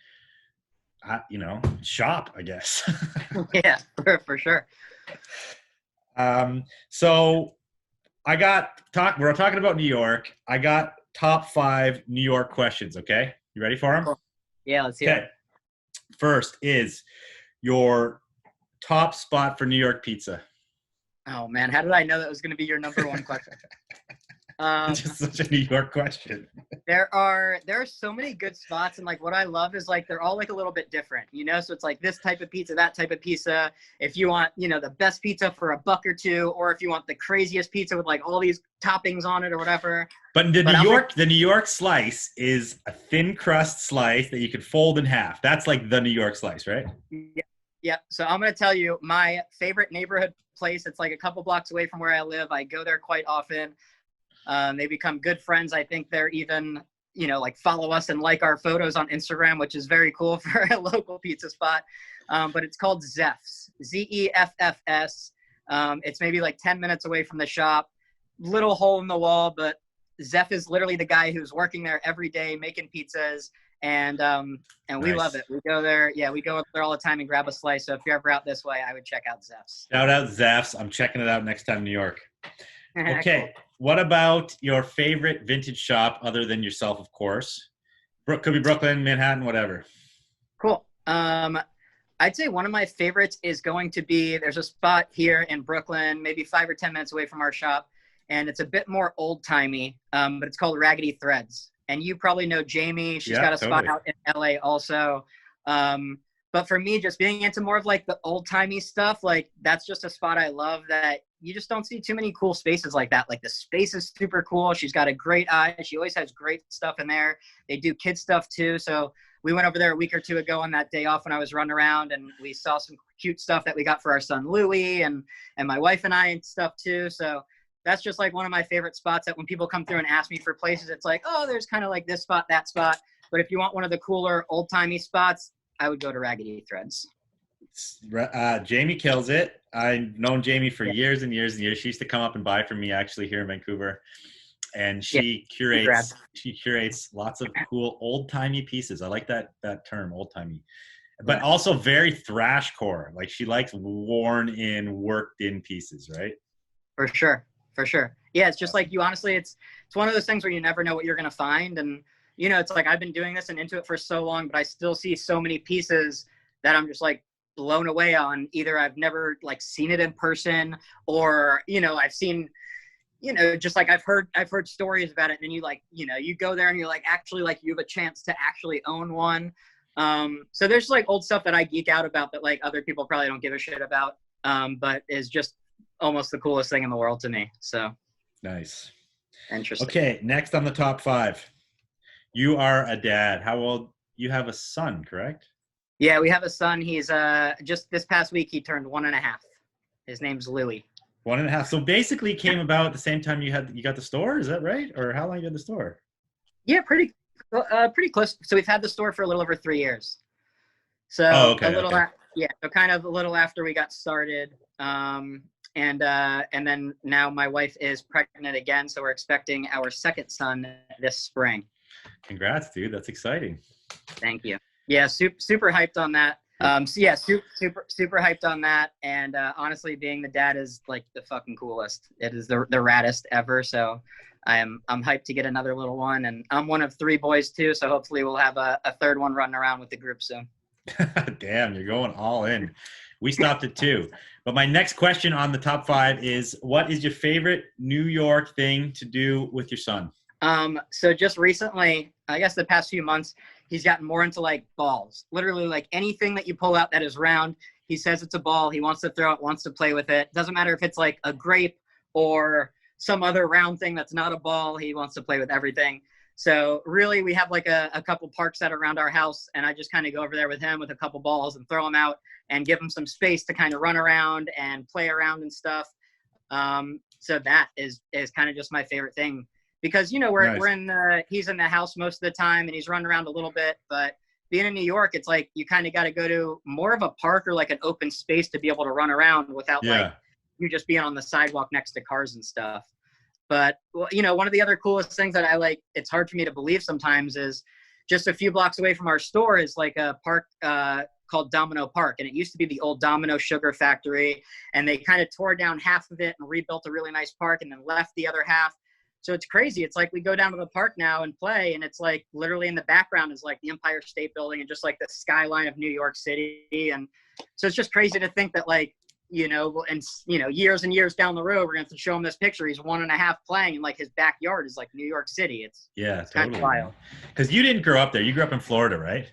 shop, I guess. Yeah, for sure. So we're talking about New York. I got top 5 New York questions. Okay. You ready for them? Cool. Yeah, let's hear it. First is your top spot for New York pizza. Oh man, how did I know that was going to be your number one question? It's just such a New York question. There are so many good spots, and like what I love is like they're all like a little bit different, you know. So it's like this type of pizza, that type of pizza. If you want, you know, the best pizza for $1 or $2, or if you want the craziest pizza with like all these toppings on it or whatever. But the New York slice is a thin crust slice that you could fold in half. That's like the New York slice, right? Yeah. So I'm going to tell you my favorite neighborhood place. It's like a couple blocks away from where I live. I go there quite often. They become good friends. I think they're even, you know, like follow us and like our photos on Instagram, which is very cool for a local pizza spot. But it's called Zeff's, Zeffs. It's maybe like 10 minutes away from the shop. Little hole in the wall, but Zeff is literally the guy who's working there every day making pizzas. And we love it. We go there. Yeah, we go there all the time and grab a slice. So if you're ever out this way, I would check out Zeff's. Shout out Zeff's. I'm checking it out next time in New York. Okay. Cool. What about your favorite vintage shop other than yourself, of course? Could be Brooklyn, Manhattan, whatever. Cool. I'd say one of my favorites is going to be, there's a spot here in Brooklyn, maybe 5 or 10 minutes away from our shop. And it's a bit more old timey, but it's called Raggedy Threads. And you probably know Jamie. She's got a spot out in LA also. But for me, just being into more of like the old timey stuff, like that's just a spot I love that you just don't see too many cool spaces like that. Like the space is super cool. She's got a great eye. She always has great stuff in there. They do kid stuff too. So we went over there a week or two ago on that day off when I was running around, and we saw some cute stuff that we got for our son Louis and my wife and I and stuff too. So that's just like one of my favorite spots that when people come through and ask me for places, it's like, oh, there's kind of like this spot, that spot. But if you want one of the cooler old timey spots, I would go to Raggedy Threads. Jamie kills it. I've known Jamie for years and years and years. She used to come up and buy from me actually here in Vancouver. And she curates lots of cool old-timey pieces. I like that term, old-timey. But also very thrashcore. Like she likes worn in, worked in pieces, right? For sure. Yeah, it's just like you honestly, it's one of those things where you never know what you're gonna find. And you know, it's like I've been doing this and into it for so long, but I still see so many pieces that I'm just like blown away on. Either I've never like seen it in person, or you know, I've seen, you know, just like I've heard stories about it, and then you like, you know, you go there and you're like, actually, like you have a chance to actually own one. So there's like old stuff that I geek out about that like other people probably don't give a shit about, but is just almost the coolest thing in the world to me. So nice. Interesting. Okay, next on the top 5. You are a dad. How old? You have a son, correct? Yeah, we have a son. He's just this past week he turned 1.5. His name's Louis. 1.5. So basically came about at the same time you got the store, is that right? Or how long you had the store? Yeah, pretty close. So we've had the store for a little over 3 years. So so kind of a little after we got started. And then now my wife is pregnant again, so we're expecting our second son this spring. Congrats, dude. That's exciting. Thank you. Yeah, super hyped on that. Super hyped on that. And honestly, being the dad is like the fucking coolest. It is the raddest ever. So I'm hyped to get another little one, and I'm one of 3 boys too. So hopefully we'll have a third one running around with the group soon. Damn, you're going all in. We stopped at 2. But my next question on the top 5 is, what is your favorite New York thing to do with your son? So just recently, I guess the past few months, he's gotten more into like balls. Literally like anything that you pull out that is round, he says it's a ball. He wants to throw it, wants to play with it. Doesn't matter if it's like a grape or some other round thing that's not a ball. He wants to play with everything. So really we have like a couple parks that are around our house, and I just kind of go over there with him with a couple balls and throw them out and give him some space to kind of run around and play around and stuff. So that is kind of just my favorite thing, because, you know, he's in the house most of the time and he's running around a little bit, but being in New York, it's like, you kind of got to go to more of a park or like an open space to be able to run around without like you just being on the sidewalk next to cars and stuff. But, well, you know, one of the other coolest things that I like, it's hard for me to believe sometimes, is just a few blocks away from our store is like a park called Domino Park. And it used to be the old Domino Sugar Factory. And they kind of tore down half of it and rebuilt a really nice park and then left the other half. So it's crazy. It's like we go down to the park now and play, and it's like literally in the background is like the Empire State Building and just like the skyline of New York City. And so it's just crazy to think that, like, you know, and, you know, years and years down the road, we're going to show him this picture. He's 1.5 playing, and like his backyard is like New York City. It's totally kind of wild. Because you didn't grow up there. You grew up in Florida, right?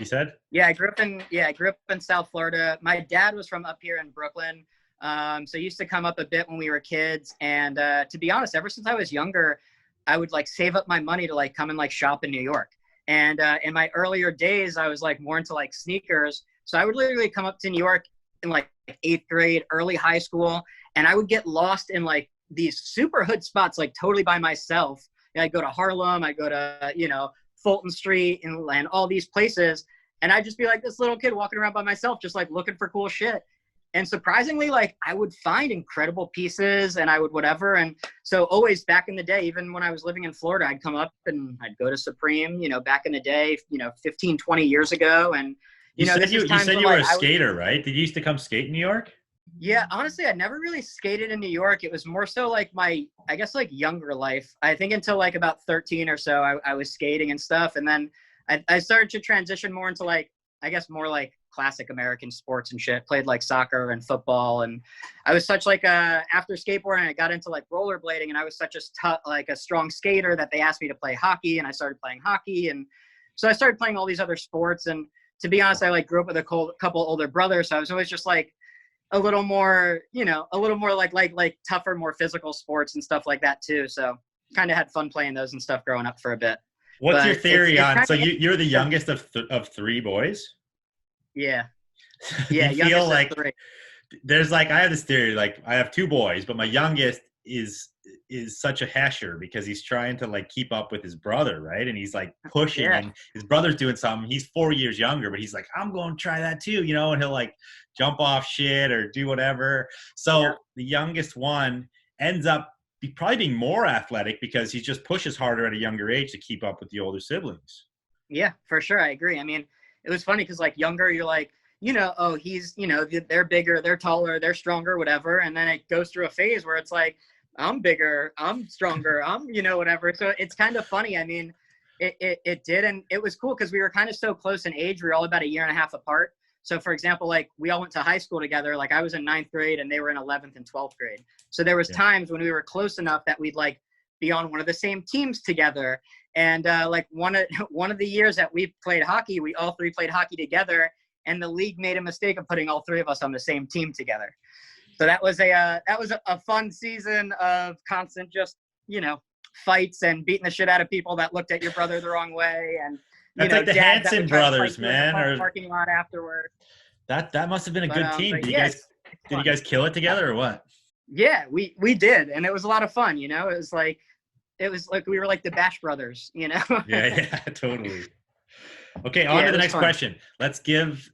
You said? Yeah, I grew up in South Florida. My dad was from up here in Brooklyn. So he used to come up a bit when we were kids. And to be honest, ever since I was younger, I would like save up my money to like come and like shop in New York. And in my earlier days, I was like more into like sneakers. So I would literally come up to New York in like 8th grade, early high school, and I would get lost in like these super hood spots, like totally by myself. And I'd go to Harlem, I'd go to, you know, Fulton Street and all these places. And I'd just be like this little kid walking around by myself, just like looking for cool shit. And surprisingly, like I would find incredible pieces and I would whatever. And so always back in the day, even when I was living in Florida, I'd come up and I'd go to Supreme, you know, back in the day, you know, 15, 20 years ago. And you said you were a skater, right? Did you used to come skate in New York? Yeah, honestly, I never really skated in New York. It was more so like my, I guess, like younger life. I think until like about 13 or so, I was skating and stuff. And then I started to transition more into like, I guess, more like classic American sports and shit. Played like soccer and football. And I was such like after skateboarding, I got into like rollerblading, and I was such a strong skater that they asked me to play hockey, and I started playing hockey. And so I started playing all these other sports. And to be honest, I like grew up with a couple older brothers. So I was always just like a little more, you know, like tougher, more physical sports and stuff like that too. So kind of had fun playing those and stuff growing up for a bit. What's your theory on, so you're the youngest of 3 boys? Yeah. Yeah. You feel like there's like, I have this theory, like I have 2 boys, but my youngest is is such a hesher because he's trying to like keep up with his brother, right? And he's like pushing, Yeah. and his brother's doing something. He's 4 years younger, but he's like, I'm going to try that too, you know, and he'll like jump off shit or do whatever. So the youngest one ends up probably being more athletic because he just pushes harder at a younger age to keep up with the older siblings. Yeah, for sure. I agree. I mean, it was funny because like younger, you're like, you know, oh, he's, you know, they're bigger, they're taller, they're stronger, whatever. And then it goes through a phase where it's like, I'm bigger, I'm stronger, I'm, you know, whatever. So it's kind of funny. I mean, it did. And it was cool because we were kind of so close in age. We were all about a year and a half apart. So for example, like we all went to high school together. Like I was in 9th grade and they were in 11th and 12th grade. So there was times when we were close enough that we'd like be on one of the same teams together. And like one of the years that we played hockey, we all three played hockey together. And the league made a mistake of putting all three of us on the same team together. So that was a fun season of constant just, you know, fights and beating the shit out of people that looked at your brother the wrong way. And that's like the Hanson brothers, man. Or parking lot afterward. That must have been a good team. Did you guys kill it together or what? Yeah, we did, and it was a lot of fun. You know, it was like we were like the Bash Brothers. You know. yeah, totally. Okay, on to the next question. Let's give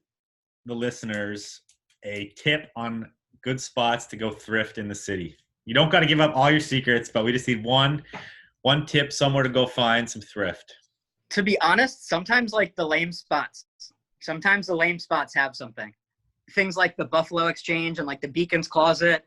the listeners a tip on good spots to go thrift in the city. You don't got to give up all your secrets, but we just need one tip somewhere to go find some thrift. To be honest, sometimes like the lame spots have something. Things like the Buffalo Exchange and like the Beacon's Closet.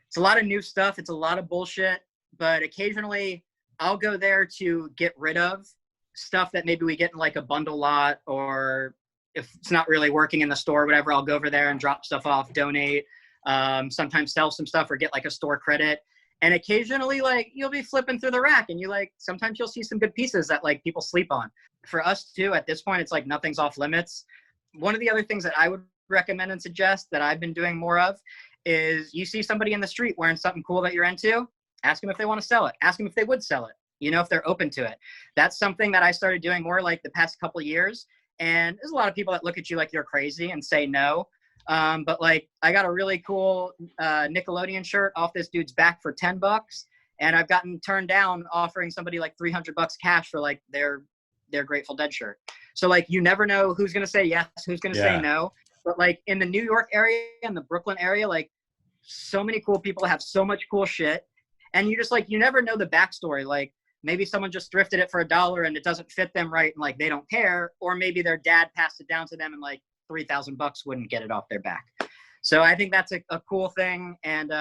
It's a lot of new stuff. It's a lot of bullshit, but occasionally I'll go there to get rid of stuff that maybe we get in like a bundle lot, or if it's not really working in the store, whatever, I'll go over there and drop stuff off, donate, sometimes sell some stuff or get like a store credit. And occasionally like you'll be flipping through the rack and you like, sometimes you'll see some good pieces that like people sleep on. For us too, at this point, it's like nothing's off limits. One of the other things that I would recommend and suggest that I've been doing more of is you see somebody in the street wearing something cool that you're into, ask them if they want to sell it. Ask them if they would sell it, you know, if they're open to it. That's something that I started doing more like the past couple of years. And there's a lot of people that look at you like you're crazy and say no. But like I got a really cool Nickelodeon shirt off this dude's back for $10. And I've gotten turned down offering somebody like $300 cash for like their Grateful Dead shirt. So like you never know who's going to say yes, who's going to say no. But like in the New York area and the Brooklyn area, like so many cool people have so much cool shit. And you just like, you never know the backstory. Like maybe someone just thrifted it for $1 and it doesn't fit them right. And like, they don't care. Or maybe their dad passed it down to them and like $3,000 wouldn't get it off their back. So I think that's a cool thing. And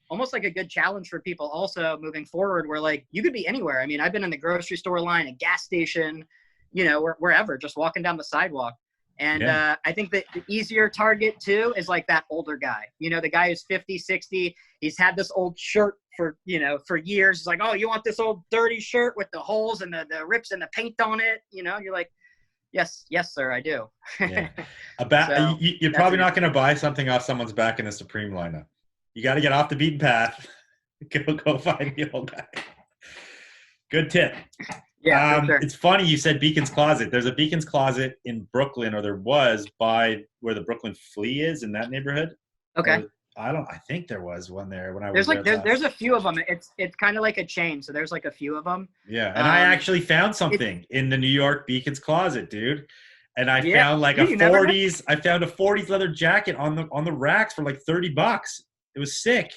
almost like a good challenge for people also moving forward, where like you could be anywhere. I mean, I've been in the grocery store line, a gas station, you know, wherever, just walking down the sidewalk. And I think that the easier target too is like that older guy, you know, the guy who's 50, 60, he's had this old shirt for, you know, for years. It's like, oh, you want this old dirty shirt with the holes and the rips and the paint on it? You know, you're like, yes, sir, I do. Yeah. So, you're probably not going to buy something off someone's back in the Supreme lineup. You got to get off the beaten path. Go find the old guy. Good tip. Yeah, for sure. It's funny you said Beacon's Closet. There's a Beacon's Closet in Brooklyn, or there was, by where the Brooklyn Flea is, in that neighborhood. Okay. I think there was one there when I there's was like there. there's a few of them. It's kind of like a chain, so there's like a few of them. Yeah, and I actually found something in the New York Beacon's Closet, dude. And I found like a 40s. I found a 40s leather jacket on the racks for like $30. It was sick.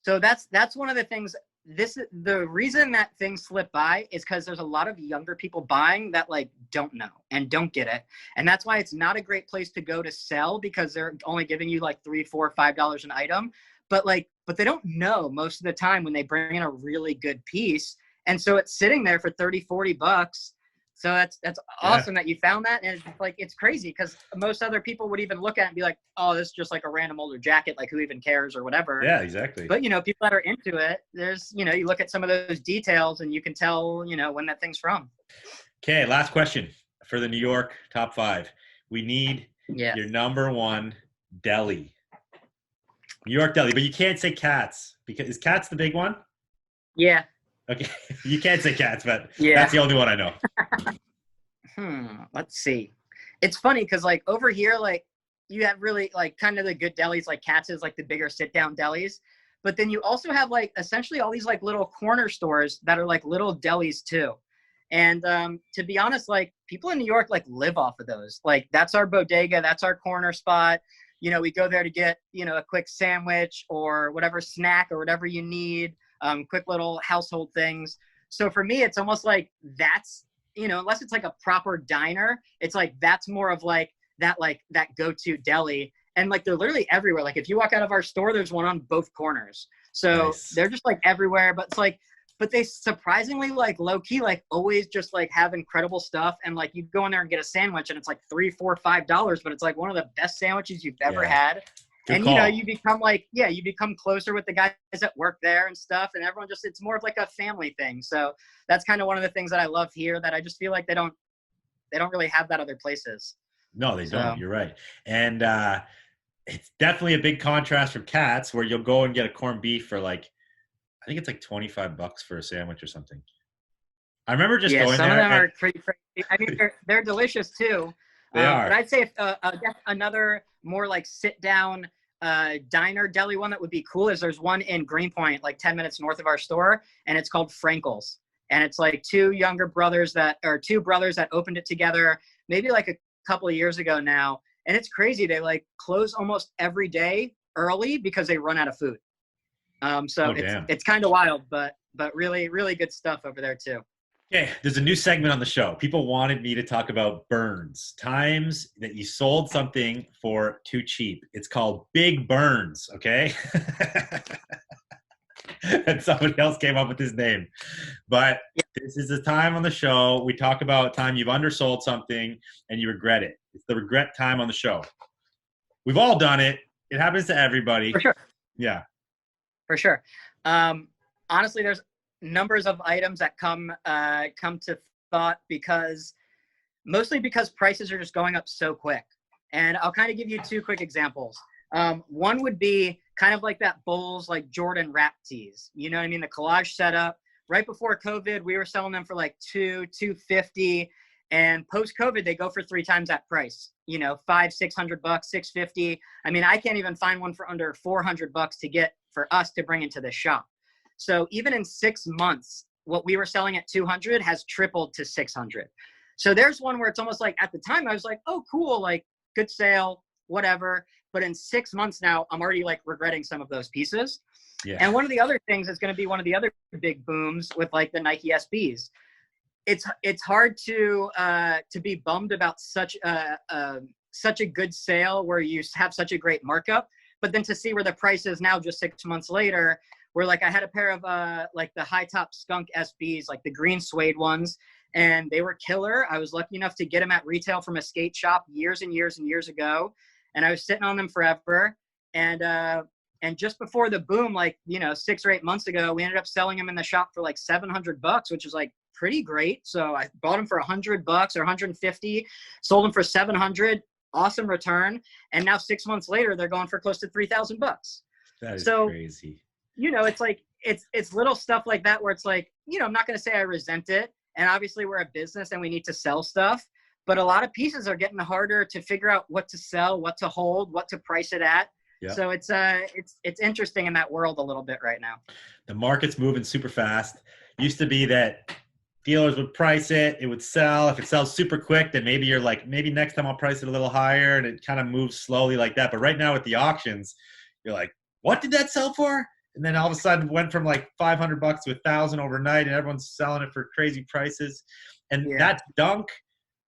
So that's one of the things. The reason that things slip by is because there's a lot of younger people buying that like don't know and don't get it. And that's why it's not a great place to go to sell, because they're only giving you like $3, $4, $5 an item. But they don't know most of the time when they bring in a really good piece. And so it's sitting there for $30, $40. So that's awesome that you found that. And it's like, it's crazy because most other people would even look at it and be like, oh, this is just like a random older jacket. Like who even cares or whatever. Yeah, exactly. But, you know, people that are into it, there's, you know, you look at some of those details and you can tell, you know, when that thing's from. Okay. Last question for the New York top 5. We need your number one deli. New York deli, but you can't say Cats, because is Cats the big one? Yeah. Okay, you can't say Cats, but that's the only one I know. Let's see. It's funny because like over here, like you have really like kind of the good delis, like Cats is like the bigger sit down delis. But then you also have like essentially all these like little corner stores that are like little delis too. And to be honest, like people in New York like live off of those. Like that's our bodega, that's our corner spot. You know, we go there to get, you know, a quick sandwich or whatever snack or whatever you need, quick little household things. So for me, it's almost like that's, you know, unless it's like a proper diner, it's like that's more of like that go-to deli. And like they're literally everywhere. Like if you walk out of our store, there's one on both corners. So Nice. they're just like everywhere. But it's like, but they surprisingly like low key, like always just like have incredible stuff. And like you go in there and get a sandwich and it's like $3, $4, $5, but it's like one of the best sandwiches you've ever had. Good and call. you know, you become like, yeah, you become closer with the guys that work there and stuff. And everyone just, it's more of like a family thing. So that's kind of one of the things that I love here, that I just feel like they don't really have that other places. No, they don't. You're right. And it's definitely a big contrast from Cats, where you'll go and get a corned beef for like, I think it's like $25 for a sandwich or something. I remember just going there. Some of them are pretty crazy. I mean, they're delicious too. They are. But I'd say if, another more like sit down diner deli one that would be cool is there's one in Greenpoint, like 10 minutes north of our store, and it's called Frankel's. And it's like two brothers that opened it together maybe like a couple of years ago now. And it's crazy. They like close almost every day early because they run out of food. So it's kind of wild, but really, really good stuff over there too. Okay, there's a new segment on the show. People wanted me to talk about burns, times that you sold something for too cheap. It's called Big Burns, okay? And somebody else came up with his name. But this is a time on the show we talk about time you've undersold something and you regret it. It's the regret time on the show. We've all done it. It happens to everybody. For sure. Yeah. For sure. Honestly, there's numbers of items that come to thought mostly because prices are just going up so quick. And I'll kind of give you two quick examples. One would be kind of like that Bulls, like Jordan wrap tees. You know what I mean? The collage setup. Right before COVID, we were selling them for like $250, and post COVID, they go for 3 times that price. You know, $500-$600, $650. I mean, I can't even find one for under $400 to get for us to bring into the shop. So even in 6 months, what we were selling at $200 has tripled to $600. So there's one where it's almost like at the time I was like, oh, cool, like good sale, whatever. But in 6 months now, I'm already like regretting some of those pieces. Yeah. And one of the other things is going to be one of the other big booms with like the Nike SBs. It's hard to be bummed about such a good sale where you have such a great markup, but then to see where the price is now just 6 months later, where like I had a pair of like the high top skunk SBs, like the green suede ones, and they were killer. I was lucky enough to get them at retail from a skate shop years and years and years ago, and I was sitting on them forever. And just before the boom, like, you know, 6 or 8 months ago, we ended up selling them in the shop for like $700, which is like pretty great. So I bought them for $100 or $150, sold them for $700, awesome return. And now 6 months later, they're going for close to $3,000. That is so crazy. You know, it's like, it's little stuff like that where it's like, you know, I'm not going to say I resent it. And obviously we're a business and we need to sell stuff, but a lot of pieces are getting harder to figure out what to sell, what to hold, what to price it at. Yep. So it's interesting in that world a little bit right now. The market's moving super fast. Used to be that dealers would price it, it would sell. If it sells super quick, then maybe you're like, maybe next time I'll price it a little higher, and it kind of moves slowly like that. But right now with the auctions, you're like, what did that sell for? And then all of a sudden it went from like $500 to $1,000 overnight, and everyone's selling it for crazy prices. And that dunk,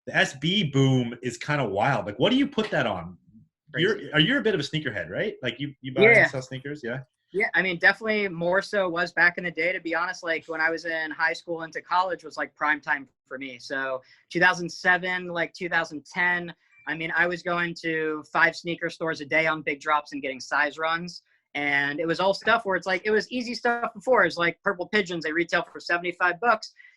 the SB boom is kind of wild. Like, what do you put that on? You're a bit of a sneakerhead, right? Like you buy and sell sneakers, yeah? Yeah, I mean, definitely more so was back in the day, to be honest. Like when I was in high school into college was like prime time for me. So 2007, like 2010, I mean, I was going to 5 sneaker stores a day on big drops and getting size runs. And it was all stuff where it's like, it was easy stuff before. It's like Purple Pigeons, they retail for $75.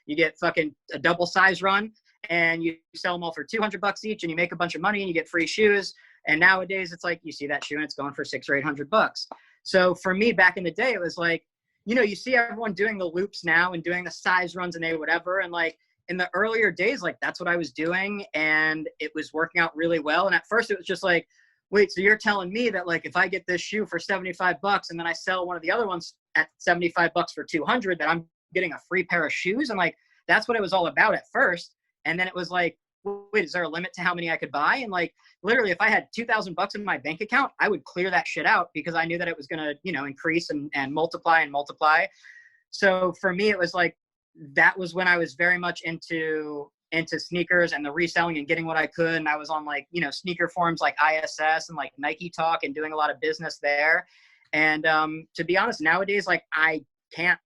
You get fucking a double size run and you sell them all for $200 each, and you make a bunch of money and you get free shoes. And nowadays it's like, you see that shoe and it's going for $600 or $800. So for me back in the day, it was like, you know, you see everyone doing the loops now and doing the size runs and whatever. And like in the earlier days, like that's what I was doing and it was working out really well. And at first it was just like, wait, so you're telling me that like if I get this shoe for $75 and then I sell one of the other ones at $75 for 200, that I'm getting a free pair of shoes? And like, that's what it was all about at first. And then it was like, wait, is there a limit to how many I could buy? And like, literally, if I had $2,000 in my bank account, I would clear that shit out because I knew that it was going to, you know, increase and multiply and multiply. So for me, it was like, that was when I was very much into sneakers and the reselling and getting what I could. And I was on like, you know, sneaker forums like ISS and like Nike Talk and doing a lot of business there. And to be honest, nowadays, like I can't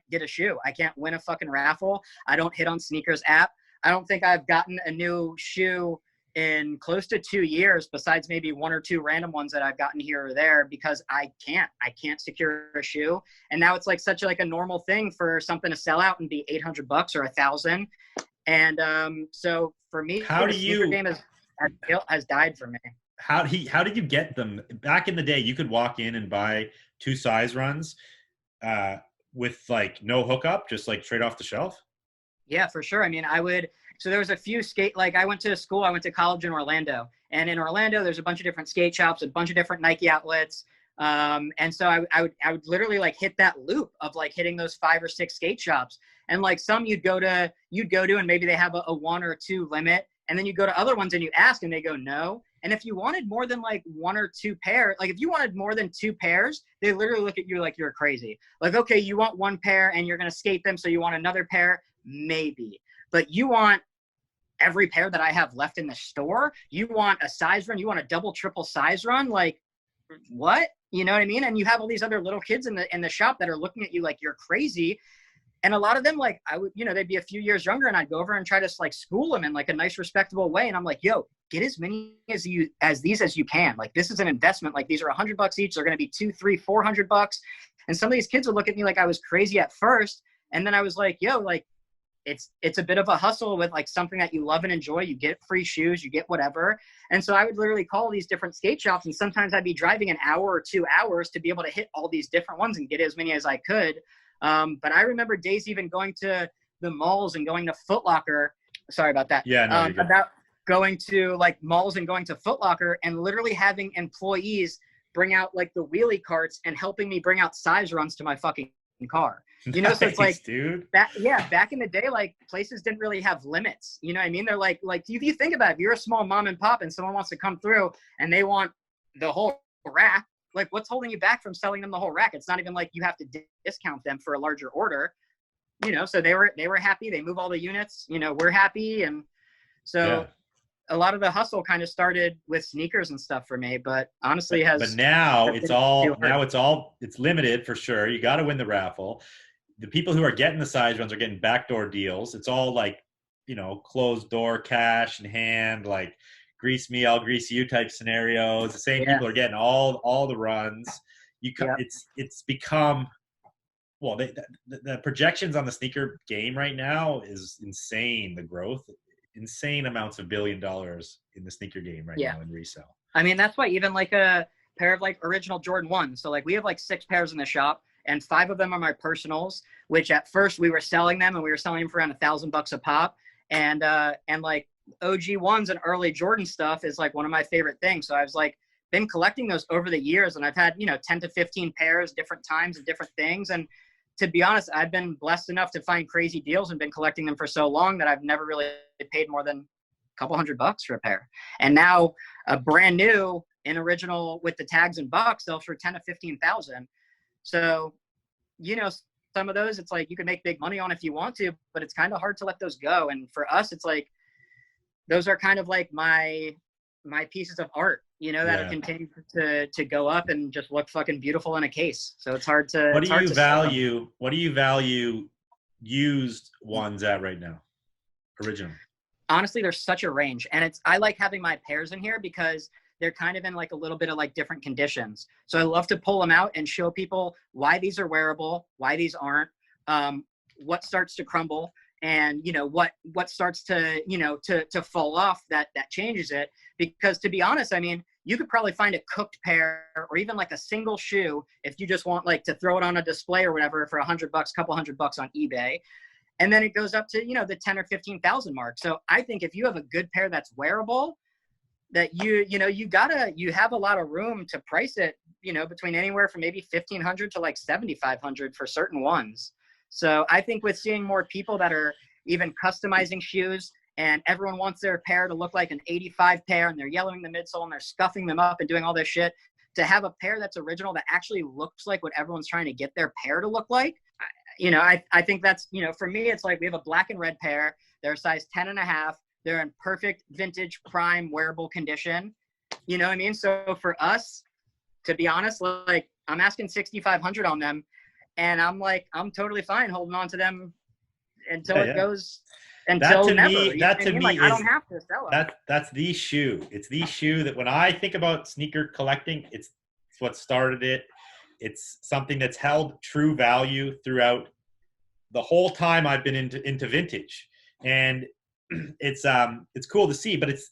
get a shoe. I can't win a fucking raffle. I don't hit on Sneakers app. I don't think I've gotten a new shoe in close to 2 years, besides maybe one or two random ones that I've gotten here or there, because I can't secure a shoe. And now it's like such like a normal thing for something to sell out and be $800 or $1,000. And so for me, the sneaker game has died for me. How did you get them? Back in the day, you could walk in and buy 2 size runs with like no hookup, just like straight off the shelf. Yeah, for sure. I mean, so there was a few like I went to college in Orlando, and in Orlando, there's a bunch of different skate shops, a bunch of different Nike outlets. And so I would literally like hit that loop of like hitting those 5 or 6 skate shops. And like some you'd go to and maybe they have a 1 or 2 limit. And then you go to other ones and you ask and they go, no. And if you wanted more than like 1 or 2 pairs, like if you wanted more than 2 pairs, they literally look at you like you're crazy. Like, okay, you want 1 pair and you're going to skate them. So you want another pair? Maybe. But you want every pair that I have left in the store? You want a size run? You want a double, triple size run? Like what? You know what I mean? And you have all these other little kids in the shop that are looking at you like you're crazy. And a lot of them, like I would, you know, they'd be a few years younger and I'd go over and try to like school them in like a nice, respectable way. And I'm like, yo, get as many as these as you can. Like, this is an investment. Like, these are $100 each. They're going to be $200, $300, $400. And some of these kids would look at me like I was crazy at first. And then I was like, yo, like, it's a bit of a hustle with like something that you love and enjoy. You get free shoes, you get whatever. And so I would literally call these different skate shops, and sometimes I'd be driving an hour or 2 hours to be able to hit all these different ones and get as many as I could. But I remember days even going to the malls and going to Foot Locker. Sorry about that. Yeah, no, about going to like malls and going to Foot Locker and literally having employees bring out like the wheelie carts and helping me bring out size runs to my fucking car. You know, so it's like, dude. Back in the day, like places didn't really have limits. You know what I mean? They're like if you think about it, if you're a small mom and pop and someone wants to come through and they want the whole rack, like what's holding you back from selling them the whole rack? It's not even like you have to discount them for a larger order. You know, so they were happy. They move all the units. You know, we're happy, and so a lot of the hustle kind of started with sneakers and stuff for me. But honestly, but now it's limited for sure. You got to win the raffle. The people who are getting the size runs are getting backdoor deals. It's all like, you know, closed door, cash in hand, like grease me, I'll grease you type scenarios. The same people are getting all the runs. It's become, well, the projections on the sneaker game right now is insane. The growth, insane amounts of $1 billion in the sneaker game right now in resale. I mean, that's why even like a pair of like original Jordan 1s. So like we have like 6 pairs in the shop, and 5 of them are my personals, which at first we were selling them, and we were selling them for around $1,000 a pop. And like OG 1s and early Jordan stuff is like one of my favorite things. So I was like been collecting those over the years, and I've had, you know, 10 to 15 pairs, different times and different things. And to be honest, I've been blessed enough to find crazy deals and been collecting them for so long that I've never really paid more than a couple $100 for a pair. And now a brand new in original with the tags and bucks sells for 10 to 15,000. So, you know, some of those, it's like you can make big money on if you want to, but it's kind of hard to let those go. And for us, it's like, those are kind of like my pieces of art, you know, that continue to go up and just look fucking beautiful in a case. So it's hard to, what do you value used ones at right now? Original. Honestly, there's such a range, and I like having my pairs in here because they're kind of in like a little bit of like different conditions. So I love to pull them out and show people why these are wearable, why these aren't, what starts to crumble, and, you know, what starts to, you know, to fall off that changes it. Because to be honest, I mean, you could probably find a cooked pair or even like a single shoe if you just want like to throw it on a display or whatever for $100, couple $100 on eBay. And then it goes up to, you know, the 10 or 15,000 mark. So I think if you have a good pair that's wearable, that you have a lot of room to price it, between anywhere from maybe 1,500 to like 7,500 for certain ones. So I think with seeing more people that are even customizing shoes, and everyone wants their pair to look like an 85 pair, and they're yellowing the midsole and they're scuffing them up and doing all this shit, to have a pair that's original that actually looks like what everyone's trying to get their pair to look like, I think that's, for me, it's like we have a black and red pair. They're a size 10.5. They're in perfect vintage prime wearable condition. You know what I mean? So for us, to be honest, like I'm asking 6,500 on them, and I'm totally fine holding on to them until it goes until never. That to me I don't have to sell them. That's the shoe. It's the shoe that when I think about sneaker collecting, it's what started it. It's something that's held true value throughout the whole time I've been into vintage, and it's cool to see. But it's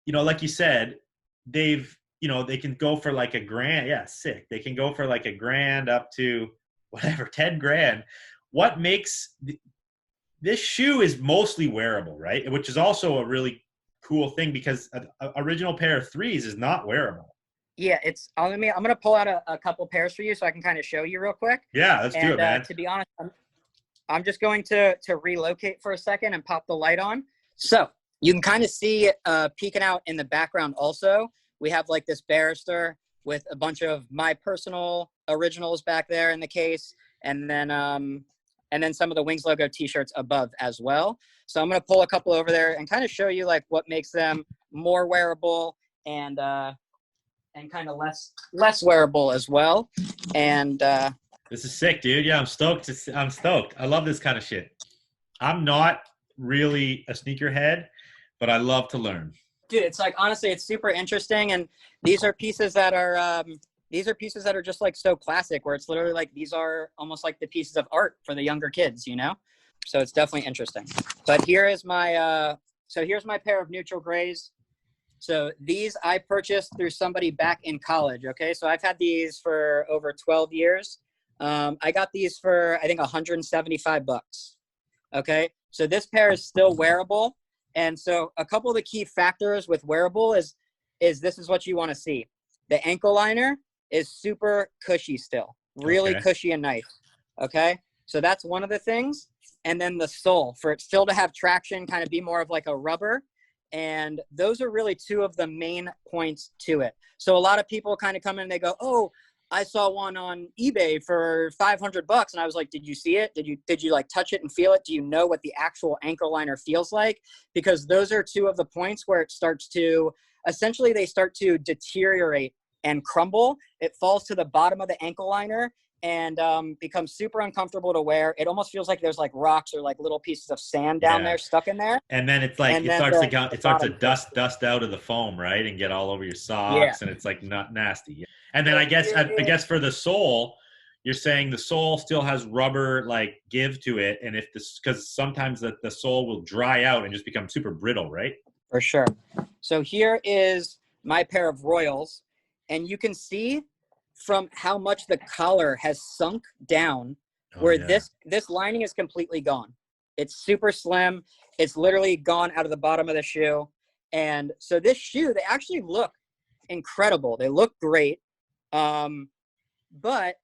like you said, they can go for like $1,000. Yeah, sick. They can go for like $1,000 up to whatever, 10 grand. What makes this shoe is mostly wearable, right? Which is also a really cool thing because an original pair of threes is not wearable. Yeah, I'm going to pull out a couple pairs for you so I can kind of show you real quick. Yeah, let's do it, man. To be honest, I'm just going to relocate for a second and pop the light on. So you can kind of see peeking out in the background also. We have like this barrister with a bunch of my personal originals back there in the case. And then some of the Wings logo t-shirts above as well. So I'm going to pull a couple over there and kind of show you like what makes them more wearable and kind of less wearable as well. And this is sick, dude. Yeah, I'm stoked. I'm stoked. I love this kind of shit. I'm not really a sneakerhead, but I love to learn. Dude, it's like, honestly, it's super interesting. And these are pieces that are just like so classic, where it's literally like, these are almost like the pieces of art for the younger kids, So it's definitely interesting. But here's my pair of neutral grays. So these I purchased through somebody back in college. Okay. So I've had these for over 12 years. I got these for, I think, $175. Okay. So this pair is still wearable. And so a couple of the key factors with wearable is this is what you want to see. The ankle liner is super cushy still, really cushy and nice. Okay. So that's one of the things. And then the sole, for it still to have traction, kind of be more of like a rubber. And those are really two of the main points to it. So a lot of people kind of come in and they go, oh, I saw one on eBay for $500. And I was like, did you see it? Did you like touch it and feel it? Do you know what the actual ankle liner feels like? Because those are two of the points where it starts to, essentially they start to deteriorate and crumble. It falls to the bottom of the ankle liner and becomes super uncomfortable to wear. It almost feels like there's like rocks or like little pieces of sand down there stuck in there. And then it's like, it starts to dust out of the foam, right? And get all over your socks and it's like not nasty. And then I guess for the sole, you're saying the sole still has rubber like give to it. And because sometimes the sole will dry out and just become super brittle, right? For sure. So here is my pair of Royals, and you can see from how much the collar has sunk down this lining is completely gone. It's super slim. It's literally gone out of the bottom of the shoe. And so this shoe, they actually look incredible. They look great. But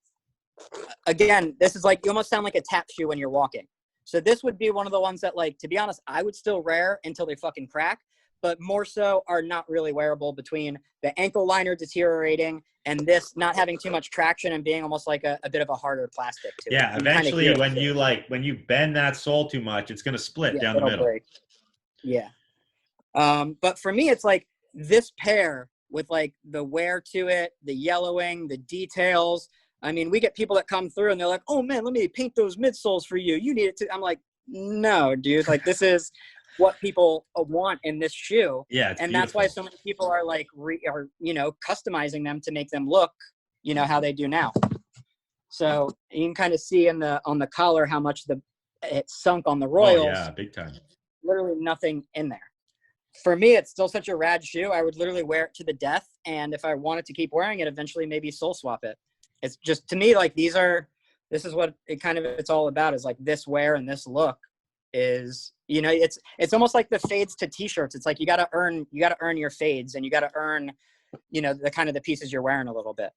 again, this is like, you almost sound like a tap shoe when you're walking. So this would be one of the ones that, like, to be honest, I would still wear until they fucking crack, but more so are not really wearable between the ankle liner deteriorating and this not having too much traction and being almost like a bit of a harder plastic to it. Yeah, eventually when you bend that sole too much, it's going to split down the middle. Break. Yeah. But for me, it's like this pair with like the wear to it, the yellowing, the details. I mean, we get people that come through and they're like, oh man, let me paint those midsoles for you. You need it to. I'm like, no, dude, like this is what people want in this shoe. Yeah. And beautiful. That's why so many people are like, customizing them to make them look, how they do now. So you can kind of see on the collar how much it sunk on the Royals. Oh, yeah, big time. Literally nothing in there. For me, it's still such a rad shoe. I would literally wear it to the death. And if I wanted to keep wearing it, eventually maybe soul swap it. It's just, to me, like this is what it's all about, is like this wear and this look. is, you know, it's almost like the fades to t-shirts. It's like you got to earn your fades, and you got to earn, you know, the kind of the pieces you're wearing a little bit.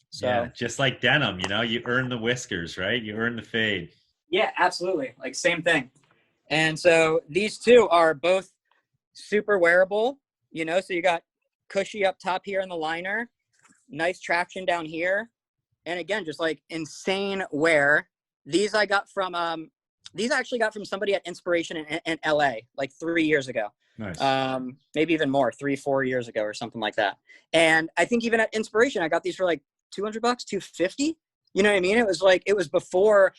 So Yeah, just like denim, you know, you earn the whiskers, right? You earn the fade. yeah, absolutely. Like same thing. And so these two are both super wearable, you know, so you got cushy up top here in the liner, nice traction down here. And again, just like insane wear. These I got from, these I actually got from somebody at Inspiration in LA, like 3 years ago. Nice. Maybe even more, 3-4 years ago or something like that. And I think even at Inspiration, I got these for like $200, $250. You know what I mean? It was like, it was before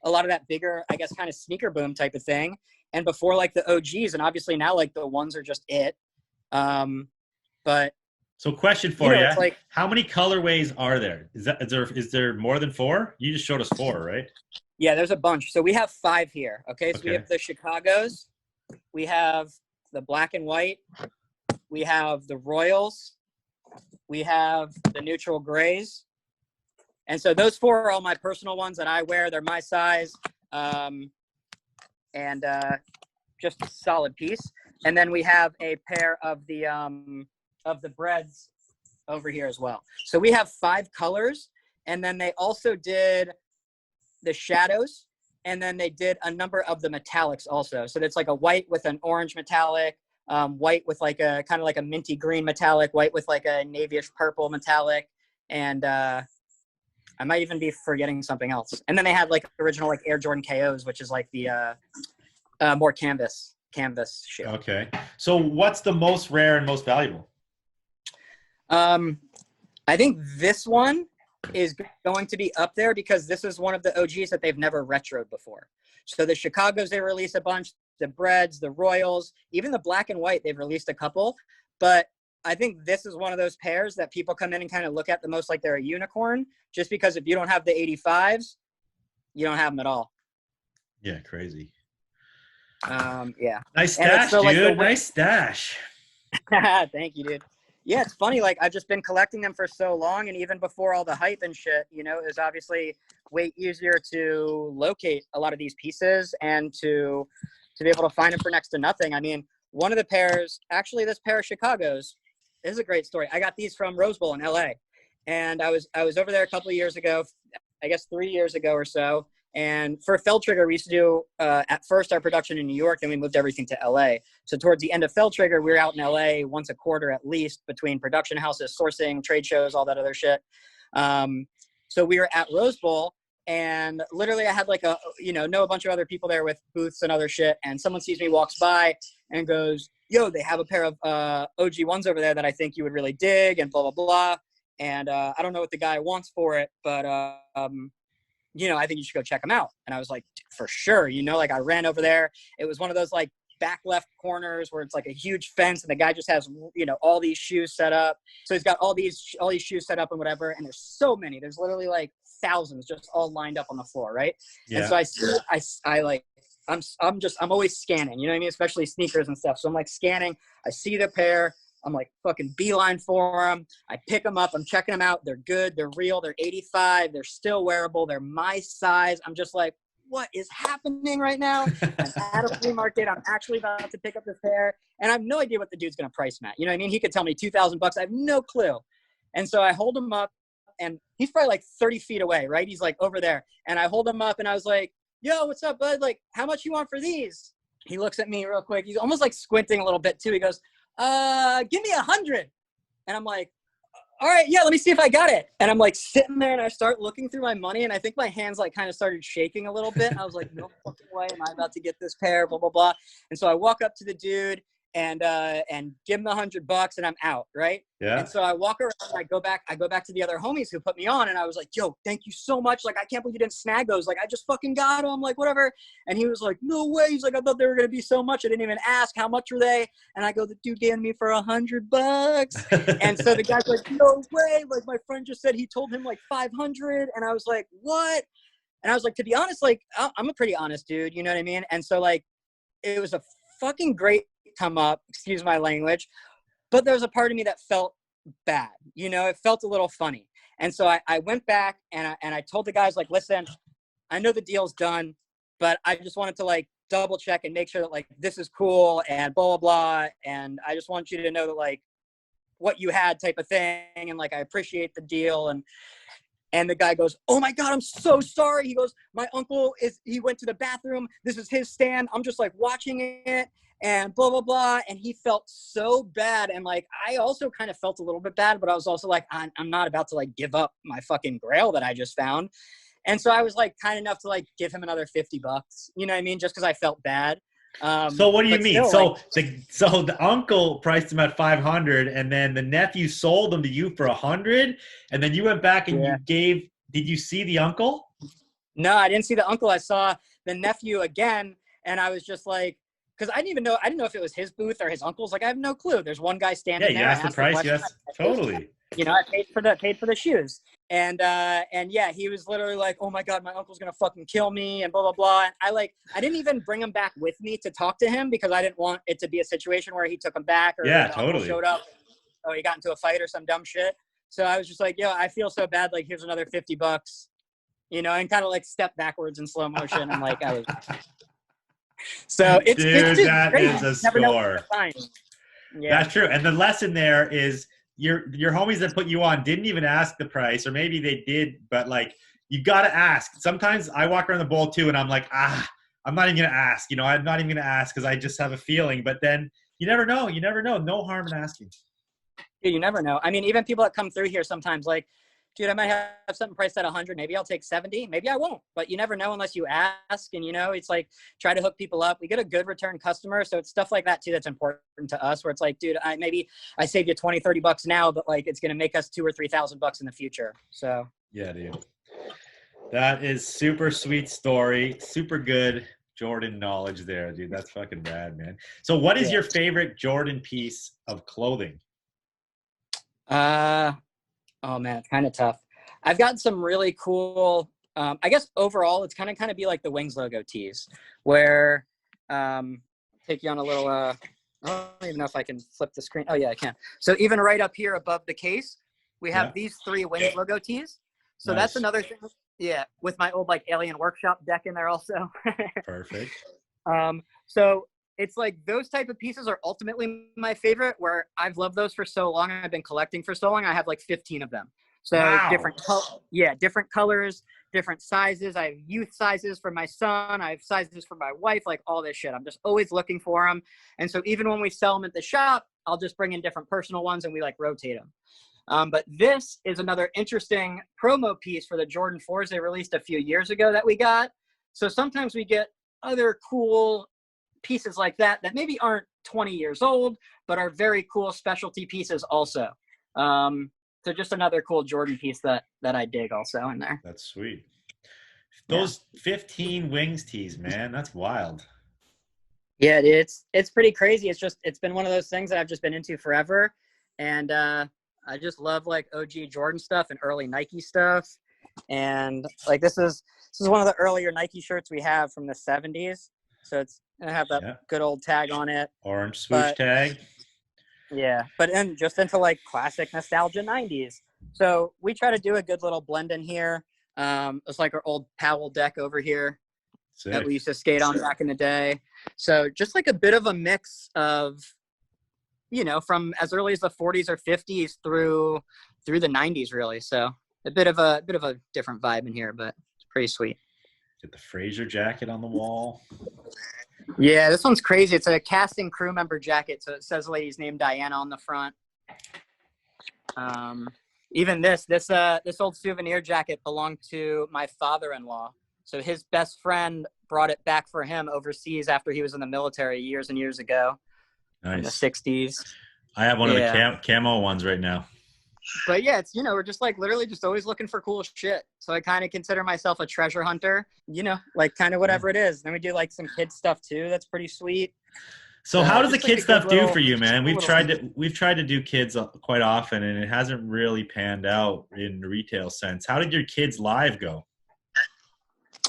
a lot of that bigger, I guess, kind of sneaker boom type of thing. And before like the OGs, and obviously now like the ones are just it. But so question for you know, you, it's like, how many colorways are there? Is there more than 4? You just showed us 4, right? yeah, there's a bunch. So we have 5 here. Okay. So we have the Chicagos, we have the black and white, we have the Royals, we have the neutral grays. And so those 4 are all my personal ones that I wear. They're my size. And just a solid piece. And then we have a pair of the breads over here as well. So we have 5 colors, and then they also did the shadows, and then they did a number of the metallics also. So it's like a white with an orange metallic, white with like a kind of like a minty green metallic, white with like a navyish purple metallic, and I might even be forgetting something else. And then they had like original like Air Jordan KOs, which is like the more canvas shoe. Okay. So what's the most rare and most valuable? I think this one is going to be up there because this is one of the OGs that they've never retroed before. So the Chicagos, they release a bunch, the Breads, the Royals, even the black and white, they've released a couple. But I think this is one of those pairs that people come in and kind of look at the most like they're a unicorn, just because if you don't have the 85s, you don't have them at all. Yeah, crazy. Yeah. Nice stash, dude. Like nice stash. Thank you, dude. Yeah, it's funny. Like I've just been collecting them for so long, and even before all the hype and shit, you know, it was obviously way easier to locate a lot of these pieces and to be able to find them for next to nothing. I mean, one of the pairs, actually, this pair of Chicagos, this is a great story. I got these from Rose Bowl in LA, and I was over there a couple of years ago, I guess 3 years ago or so. And for Trigger, we used to do, at first, our production in New York, then we moved everything to LA. So towards the end of Trigger, we were out in LA once a quarter at least between production houses, sourcing, trade shows, all that other shit. So we were at Rose Bowl, and literally I had like know a bunch of other people there with booths and other shit. And someone sees me, walks by and goes, yo, they have a pair of OG ones over there that I think you would really dig, and blah, blah, blah. And I don't know what the guy wants for it, but I think you should go check them out. And I was like, for sure. Like I ran over there. It was one of those like back left corners where it's like a huge fence, and the guy just has, all these shoes set up. So he's got all these shoes set up and whatever. And there's so many, there's literally like thousands just all lined up on the floor. Right. Yeah. And so I'm always scanning, you know what I mean? Especially sneakers and stuff. So I'm like scanning, I see the pair, I'm like fucking beeline for them. I pick them up. I'm checking them out. They're good. They're real. They're 85. They're still wearable. They're my size. I'm just like, what is happening right now? I'm at a flea market. I'm actually about to pick up this pair, and I have no idea what the dude's going to price them at. You know what I mean? He could tell me $2,000. I have no clue. And so I hold him up, and he's probably like 30 feet away, right? He's like over there. And I hold him up, and I was like, yo, what's up, bud? Like, how much you want for these? He looks at me real quick. He's almost like squinting a little bit too. He goes, give me 100. And I'm like, all right, yeah, let me see if I got it. And I'm like sitting there, and I start looking through my money, and I think my hands like kind of started shaking a little bit. And I was like, no fucking way am I about to get this pair, blah, blah, blah. And so I walk up to the dude and give him the $100, and I'm out, right? Yeah. And so I walk around, and I go back to the other homies who put me on, and I was like, yo, thank you so much. Like, I can't believe you didn't snag those. Like, I just fucking got them, like, whatever. And he was like, no way. He's like, I thought they were going to be so much. I didn't even ask, how much were they? And I go, the dude gave me for $100. And so the guy's like, no way. Like, my friend just said he told him like 500. And I was like, what? And I was like, to be honest, like, I'm a pretty honest dude. You know what I mean? And so like, it was a fucking great come up, excuse my language, but there was a part of me that felt bad. It felt a little funny. And so I went back and I told the guys, like, listen, I know the deal's done, but I just wanted to like double check and make sure that like this is cool and blah blah blah, and I just want you to know that like what you had type of thing, and like I appreciate the deal. And the guy goes, oh my God, I'm so sorry. He goes, my uncle he went to the bathroom. This is his stand. I'm just like watching it and blah, blah, blah. And he felt so bad. And like, I also kind of felt a little bit bad, but I was also like, I'm not about to like give up my fucking grail that I just found. And so I was like kind enough to like give him another $50, you know what I mean? Just cause I felt bad. So what do you mean? Still, So the uncle priced him at 500, and then the nephew sold them to you for 100, and then you went back and you gave. Did you see the uncle? No, I didn't see the uncle. I saw the nephew again, and I was just like, because I didn't know if it was his booth or his uncle's. Like I have no clue. There's one guy standing there. Yeah, you asked the price. Yes, totally. You know, I paid for the shoes. And yeah, he was literally like, oh my God, my uncle's going to fucking kill me and blah, blah, blah. And I didn't even bring him back with me to talk to him because I didn't want it to be a situation where he took him back or totally showed up. Oh, he got into a fight or some dumb shit. So I was just like, yo, I feel so bad. Like, here's another $50, you know, and kind of like step backwards in slow motion. And like, so it's just that crazy. is a Never know score. what to find. Yeah. That's true. And the lesson there is your homies that put you on didn't even ask the price, or maybe they did, but like you got to ask. Sometimes I walk around the bowl too and I'm like, I'm not even going to ask, you know, I'm not even going to ask because I just have a feeling, but then you never know. No harm in asking. Dude, you never know. I mean, even people that come through here sometimes like, dude, I might have something priced at 100. Maybe I'll take 70. Maybe I won't, but you never know unless you ask. And, you know, it's like, try to hook people up. We get a good return customer. So it's stuff like that too that's important to us, where it's like, dude, maybe I saved you $20-$30 now, but like it's going to make us $2,000 or $3,000 in the future. So yeah, dude, that is super sweet story. Super good Jordan knowledge there, dude. That's fucking bad, man. So what is your favorite Jordan piece of clothing? Oh man, it's kind of tough. I've got some really cool, I guess overall it's kind of be like the Wings logo tees where, take you on a little, I don't even know if I can flip the screen. Oh yeah, I can. So even right up here above the case, we have these 3 Wings logo tees. So Nice. That's another thing. Yeah. With my old like Alien Workshop deck in there also. Perfect. So it's like those type of pieces are ultimately my favorite, where I've loved those for so long. I've been collecting for so long. I have like 15 of them. So wow. different colors, different sizes. I have youth sizes for my son. I have sizes for my wife, like all this shit. I'm just always looking for them. And so even when we sell them at the shop, I'll just bring in different personal ones and we like rotate them. But this is another interesting promo piece for the Jordan 4s they released a few years ago that we got. So sometimes we get other cool pieces like that maybe aren't 20 years old, but are very cool specialty pieces also. So just another cool Jordan piece that I dig also in there. That's sweet. Those 15 Wings tees, man, that's wild. Yeah, it's pretty crazy. It's been one of those things that I've just been into forever. And I just love like OG Jordan stuff and early Nike stuff. And like this is one of the earlier Nike shirts we have from the 70s. So it's gonna have that good old tag on it. Orange swoosh tag. Yeah, but then just into like classic nostalgia 90s. So we try to do a good little blend in here. It's like our old Powell deck over here. Sick. That we used to skate on back in the day. So just like a bit of a mix of, you know, from as early as the 40s or 50s through the 90s, really. So a bit of a different vibe in here, but it's pretty sweet. Get the Fraser jacket on the wall. Yeah, this one's crazy. It's a casting crew member jacket, so it says the lady's name Diana on the front. Even this old Souvenir jacket belonged to my father-in-law. So his best friend brought it back for him overseas after he was in the military years and years ago. Nice. In the 60s. I have one of the camo ones right now. But yeah, it's, you know, we're just like literally just always looking for cool shit. So I kind of consider myself a treasure hunter, you know, like kind of whatever it is. Then we do like some kid stuff too. That's pretty sweet. So how does the kid stuff do for you, man? We've tried to do kids quite often and it hasn't really panned out in the retail sense. How did your kids live go?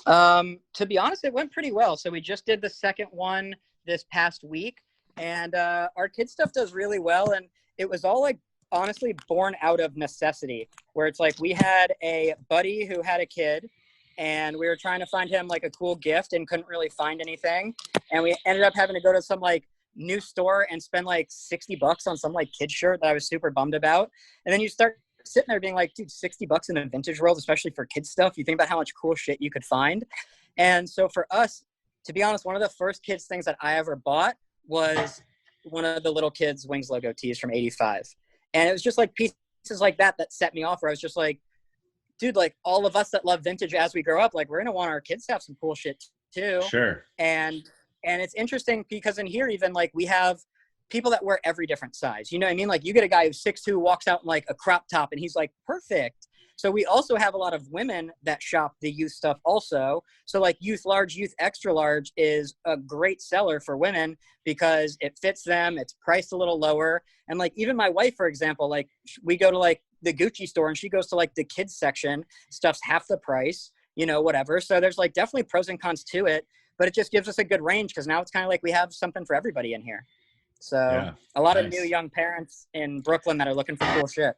To be honest, it went pretty well. So we just did the second one this past week and our kid stuff does really well. And it was all like, honestly born out of necessity, where it's like we had a buddy who had a kid and we were trying to find him like a cool gift and couldn't really find anything. And we ended up having to go to some like new store and spend like $60 on some like kid shirt that I was super bummed about. And then you start sitting there being like, dude, $60 in a vintage world, especially for kids stuff. You think about how much cool shit you could find. And so for us, to be honest, one of the first kids things that I ever bought was one of the little kids Wings logo tees from 85. And it was just like pieces like that set me off, where I was just like, dude, like all of us that love vintage as we grow up, like we're going to want our kids to have some cool shit too. Sure. And it's interesting because in here, even like we have people that wear every different size, you know what I mean? Like you get a guy who's 6'2", walks out in like a crop top and he's like, perfect. So we also have a lot of women that shop the youth stuff also. So like youth large, youth extra large is a great seller for women because it fits them. It's priced a little lower. And like even my wife, for example, like we go to like the Gucci store and she goes to like the kids section, stuff's half the price, you know, whatever. So there's like definitely pros and cons to it, but it just gives us a good range because now it's kind of like we have something for everybody in here. So a lot of new young parents in Brooklyn that are looking for cool shit.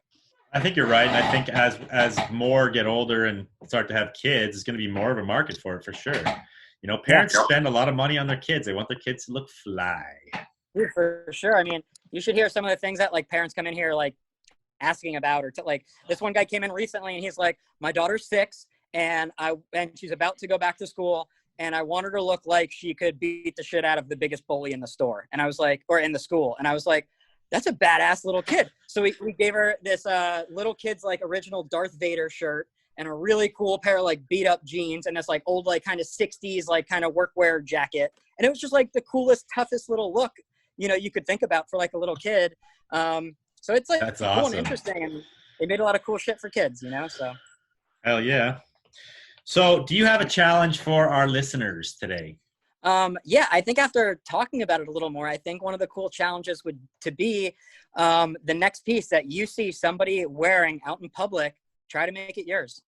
I think you're right. And I think as more get older and start to have kids, it's going to be more of a market for it for sure. You know, parents spend a lot of money on their kids. They want their kids to look fly. Dude, for sure. I mean, you should hear some of the things that like parents come in here like asking about, or like this one guy came in recently and he's like, my daughter's 6 and she's about to go back to school and I want her to look like she could beat the shit out of the biggest bully in the store. And I was like, or in the school. And I was like, that's a badass little kid. So we gave her this little kid's like original Darth Vader shirt and a really cool pair of like beat up jeans and this like old like kind of 60s like kind of workwear jacket. And it was just like the coolest, toughest little look, you know, you could think about for like a little kid. So it's like that's cool awesome. And interesting. And they made a lot of cool shit for kids, you know, so. Hell yeah. So do you have a challenge for our listeners today? Yeah, I think after talking about it a little more, I think one of the cool challenges would to be the next piece that you see somebody wearing out in public, try to make it yours.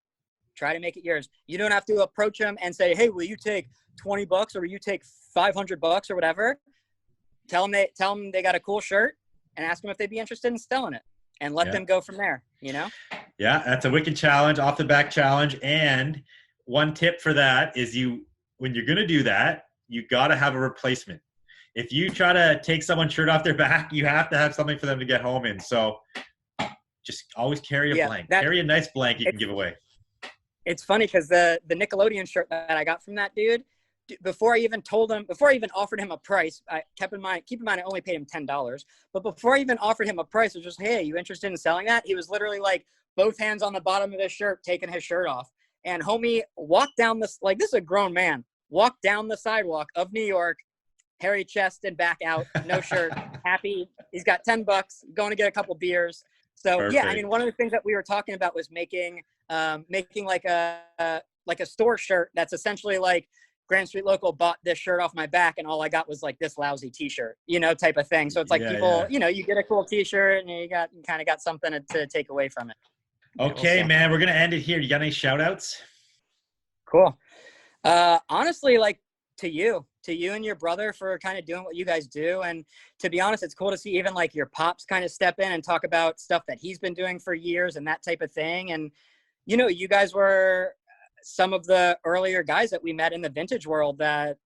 Try to make it yours. You don't have to approach them and say, hey, will you take $20 or will you take $500 or whatever? Tell them they got a cool shirt and ask them if they'd be interested in selling it and let them go from there, you know? Yeah, that's a wicked challenge, off the back challenge. And one tip for that is when you're going to do that, you got to have a replacement. If you try to take someone's shirt off their back, you have to have something for them to get home in. So just always carry a blank. Carry a nice blank you can give away. It's funny because the Nickelodeon shirt that I got from that dude, before I even offered him a price, keep in mind, I only paid him $10. But before I even offered him a price, it was just, hey, you interested in selling that? He was literally like both hands on the bottom of his shirt, taking his shirt off. And homie walked down this, like this is a grown man, walked down the sidewalk of New York, hairy chest and back out, no shirt, happy. He's got $10, going to get a couple beers. So perfect. Yeah, I mean, one of the things that we were talking about was making like a store shirt that's essentially like Grand Street Local bought this shirt off my back and all I got was like this lousy t-shirt, you know, type of thing. So it's like you know, you get a cool t-shirt and you kind of got something to take away from it. Okay, man, we're going to end it here. You got any shout outs? Cool. Honestly, like to you and your brother for kind of doing what you guys do. And to be honest, it's cool to see even like your pops kind of step in and talk about stuff that he's been doing for years and that type of thing. And, you know, you guys were some of the earlier guys that we met in the vintage world that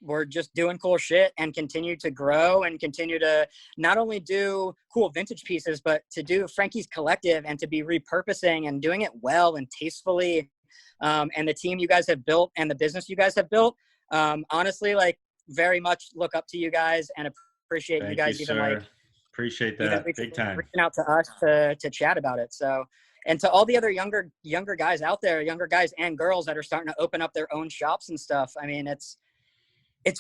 were just doing cool shit and continue to grow and continue to not only do cool vintage pieces, but to do Frankie's Collective and to be repurposing and doing it well and tastefully. And the team you guys have built and the business you guys have built, honestly, like very much look up to you guys and appreciate you guys even like appreciate that big time reaching out to us to chat about it. So, and to all the other younger guys out there, younger guys and girls that are starting to open up their own shops and stuff. I mean, it's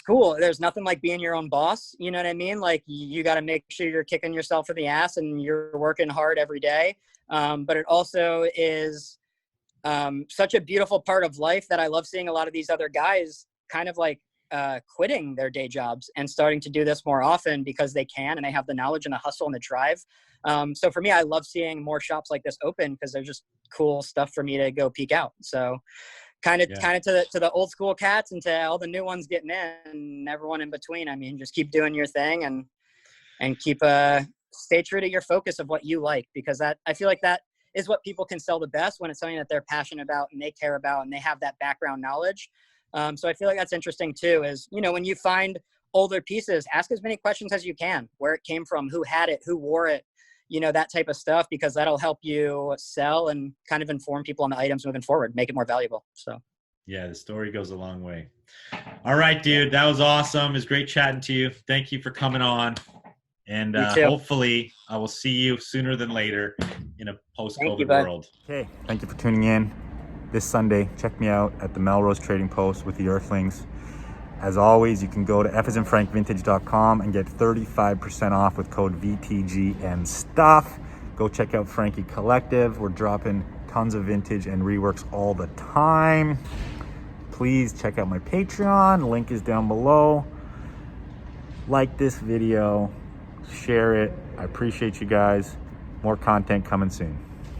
cool. There's nothing like being your own boss. You know what I mean? Like you got to make sure you're kicking yourself in the ass and you're working hard every day. But it also is such a beautiful part of life that I love seeing a lot of these other guys kind of like quitting their day jobs and starting to do this more often because they can and they have the knowledge and the hustle and the drive. So for me, I love seeing more shops like this open because they're just cool stuff for me to go peek out. So kind of to the old school cats and to all the new ones getting in and everyone in between. I mean, just keep doing your thing and keep stay true to your focus of what you like, because that I feel like that is what people can sell the best, when it's something that they're passionate about and they care about and they have that background knowledge. So I feel like that's interesting too, is, you know, when you find older pieces, ask as many questions as you can, where it came from, who had it, who wore it, you know, that type of stuff, because that'll help you sell and kind of inform people on the items moving forward, make it more valuable. So yeah, the story goes a long way. All right, dude, that was awesome. It was great chatting to you. Thank you for coming on. And hopefully I will see you sooner than later in a post-COVID world. Okay, thank you for tuning in. This Sunday, check me out at the Melrose Trading Post with the Earthlings. As always, you can go to fsandfrankvintage.com and get 35% off with code VTG and stuff. Go check out Frankie Collective. We're dropping tons of vintage and reworks all the time. Please check out my Patreon. Link is down below. Like this video, share it. I appreciate you guys. More content coming soon.